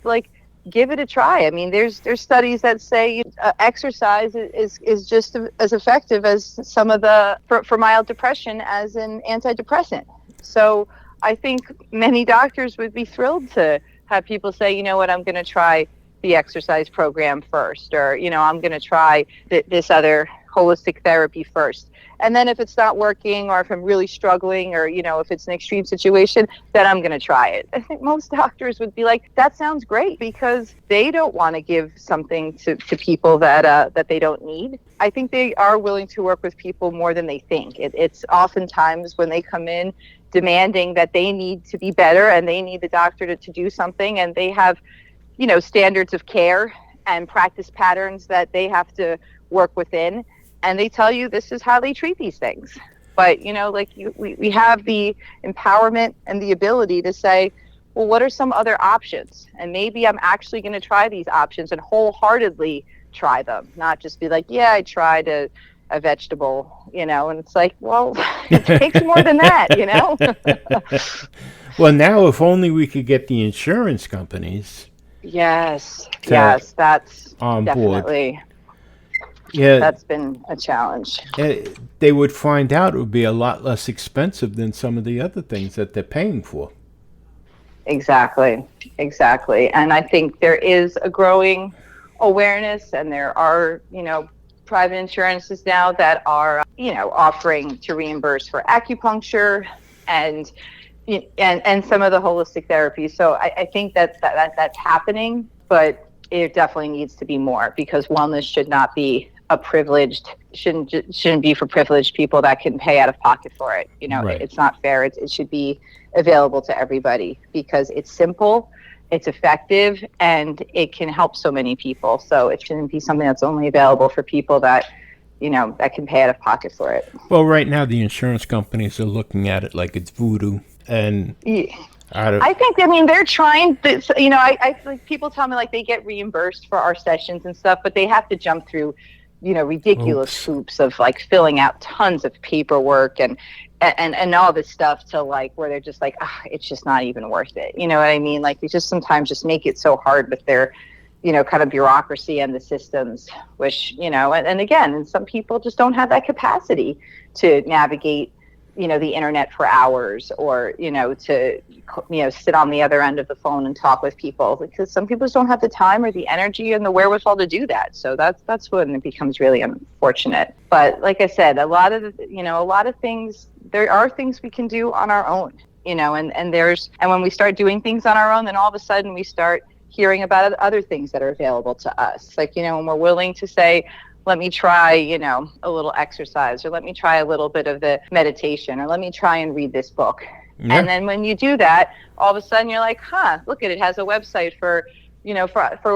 give it a try. There's studies that say exercise is just as effective as some of for mild depression as an antidepressant. So I think many doctors would be thrilled to have people say, you know what, I'm going to try the exercise program first, or, I'm going to try this other holistic therapy first. And then if it's not working, or if I'm really struggling, or, if it's an extreme situation, then I'm going to try it. I think most doctors would be like, that sounds great, because they don't want to give something to people that they don't need. I think they are willing to work with people more than they think. It's oftentimes when they come in demanding that they need to be better and they need the doctor to do something, and they have, standards of care and practice patterns that they have to work within. And they tell you this is how they treat these things. But, we have the empowerment and the ability to say, well, what are some other options? And maybe I'm actually going to try these options and wholeheartedly try them, not just be like, yeah, I tried a vegetable, and it's like, well, it takes more than that, Well, now if only we could get the insurance companies. Yes, that's on definitely board. Yeah, that's been a challenge. They would find out it would be a lot less expensive than some of the other things that they're paying for. Exactly. And I think there is a growing awareness, and there are, private insurances now that are, offering to reimburse for acupuncture and some of the holistic therapy. So I think that's happening, but it definitely needs to be more, because wellness should not be shouldn't be for privileged people that can pay out of pocket for it. Right. It's not fair. It should be available to everybody, because it's simple, it's effective, and it can help so many people. So it shouldn't be something that's only available for people that, that can pay out of pocket for it. Well, right now the insurance companies are looking at it like it's voodoo, and I think, they're trying to, I like, people tell me like they get reimbursed for our sessions and stuff, but they have to jump through, ridiculous hoops of like filling out tons of paperwork and all this stuff, to like where they're just like, it's just not even worth it. You know what I mean? Like, they just sometimes just make it so hard with their kind of bureaucracy and the systems, which, and again, and some people just don't have that capacity to navigate, the internet for hours, or, to, sit on the other end of the phone and talk with people, because some people just don't have the time or the energy and the wherewithal to do that. So that's when it becomes really unfortunate. But like I said, a lot of things, there are things we can do on our own, and when we start doing things on our own, then all of a sudden we start hearing about other things that are available to us. Like, when we're willing to say, let me try, a little exercise, or let me try a little bit of the meditation, or let me try and read this book. Yeah. And then when you do that, all of a sudden you're like, look, it has a website for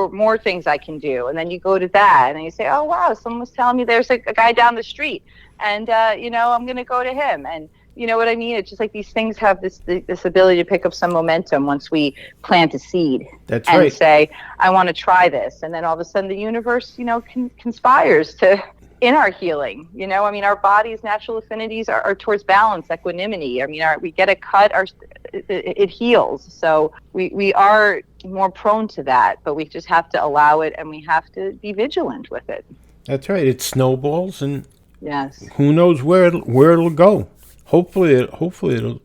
more things I can do. And then you go to that and then you say, oh, wow, someone was telling me there's a guy down the street, and, I'm going to go to him. And you know what I mean? It's just like these things have this ability to pick up some momentum once we plant a seed. That's and right. Say, I want to try this. And then all of a sudden the universe, conspires in our healing. Our body's natural affinities are towards balance, equanimity. We get a cut, it heals. So we are more prone to that, but we just have to allow it, and we have to be vigilant with it. That's right. It snowballs, and yes, who knows where it'll go. Hopefully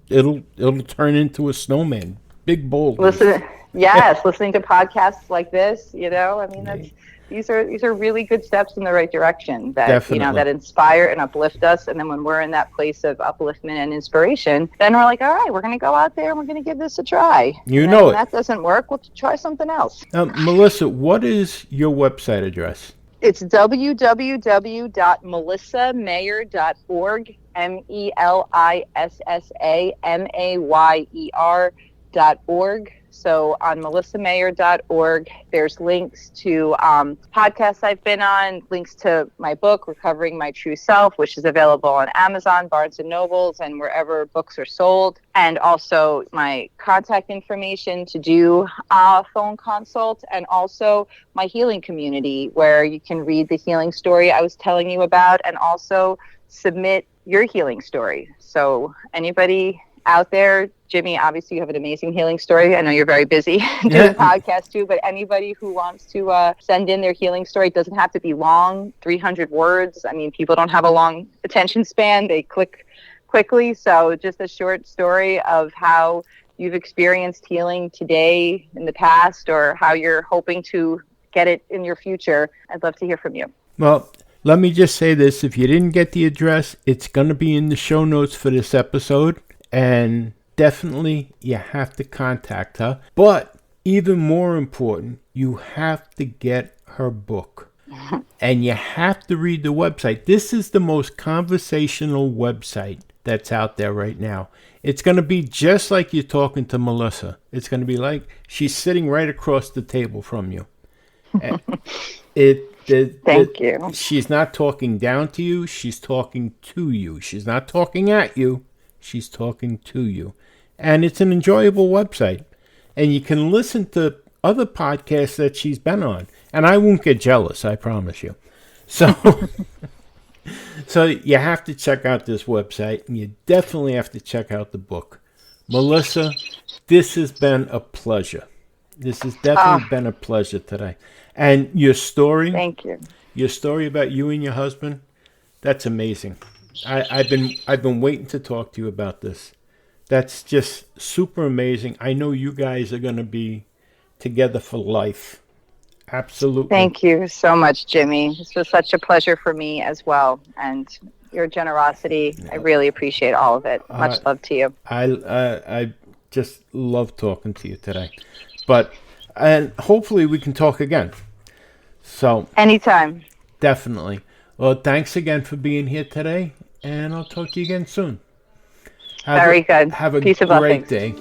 it'll turn into a snowman. Big bold. Listening to podcasts like this, these are really good steps in the right direction that Definitely. That inspire and uplift us. And then when we're in that place of upliftment and inspiration, then we're like, all right, we're going to go out there and we're going to give this a try. When that doesn't work, we'll try something else. Melissa, what is your website address? It's www.melissamayer.org. melissamayer.org. So on melissamayer.org, there's links to podcasts I've been on, links to my book, Recovering My True Self, which is available on Amazon, Barnes & Nobles, and wherever books are sold. And also my contact information to do a phone consult, and also my healing community, where you can read the healing story I was telling you about, and also submit your healing story. So anybody out there, Jimmy, obviously you have an amazing healing story. I know you're very busy doing podcasts too, but anybody who wants to send in their healing story, it doesn't have to be long, 300 words. People don't have a long attention span. They click quickly. So just a short story of how you've experienced healing today, in the past, or how you're hoping to get it in your future. I'd love to hear from you. Well, let me just say this. If you didn't get the address, it's going to be in the show notes for this episode. And definitely you have to contact her. But even more important, you have to get her book. And you have to read the website. This is the most conversational website that's out there right now. It's going to be just like you're talking to Melissa. It's going to be like she's sitting right across the table from you. Thank you. She's not talking down to you. She's talking to you. She's not talking at you. She's talking to you. And it's an enjoyable website. And you can listen to other podcasts that she's been on. And I won't get jealous, I promise you. So, so you have to check out this website. And you definitely have to check out the book. Melissa, this has been a pleasure. This has definitely been a pleasure today. And your story. Thank you. Your story about you and your husband, that's amazing. I've been waiting to talk to you about this. That's just super amazing. I know you guys are going to be together for life. Absolutely. Thank you so much, Jimmy. This was such a pleasure for me as well. And your generosity, I really appreciate all of it. Much love to you. I just love talking to you today. And hopefully we can talk again. So anytime. Definitely. Well, thanks again for being here today. And I'll talk to you again soon. Very good. Have a Peace great day.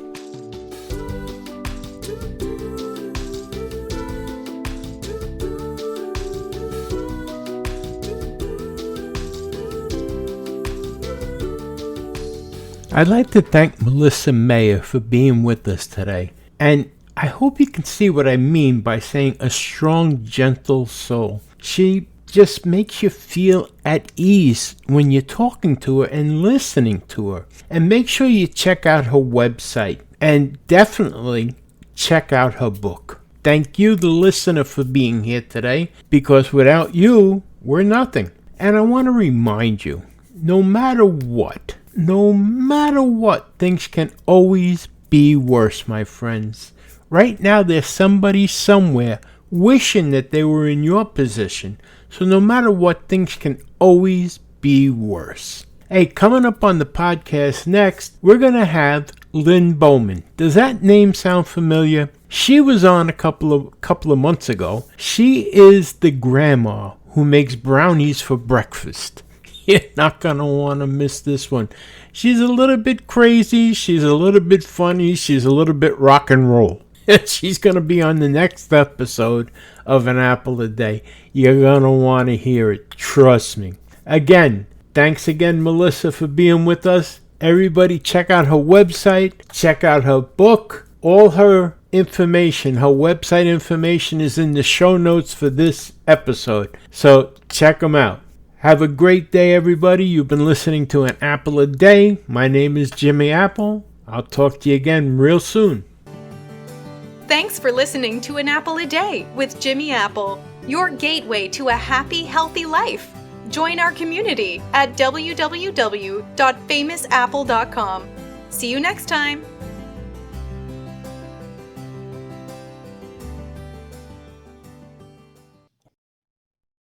I'd like to thank Melissa Mayer for being with us today. And I hope you can see what I mean by saying a strong, gentle soul. She just makes you feel at ease when you're talking to her and listening to her. And make sure you check out her website and definitely check out her book. thank you, the listener, for being here today, because without you, we're nothing. And I want to remind you, no matter what, things can always be worse, my friends. Right now, there's somebody somewhere wishing that they were in your position. So no matter what, things can always be worse. Hey, coming up on the podcast next, we're going to have Lynn Bowman. Does that name sound familiar? She was on a couple of months ago. She is the grandma who makes brownies for breakfast. You're not going to want to miss this one. She's a little bit crazy. She's a little bit funny. She's a little bit rock and roll. She's going to be on the next episode of An Apple a Day. You're going to want to hear it. Trust me. Again, thanks again, Melissa, for being with us. Everybody check out her website. Check out her book. All her information, her website information is in the show notes for this episode. So check them out. Have a great day, everybody. You've been listening to An Apple a Day. My name is Jimmy Apple. I'll talk to you again real soon. Thanks for listening to An Apple a Day with Jimmy Apple, your gateway to a happy, healthy life. Join our community at www.famousapple.com. See you next time.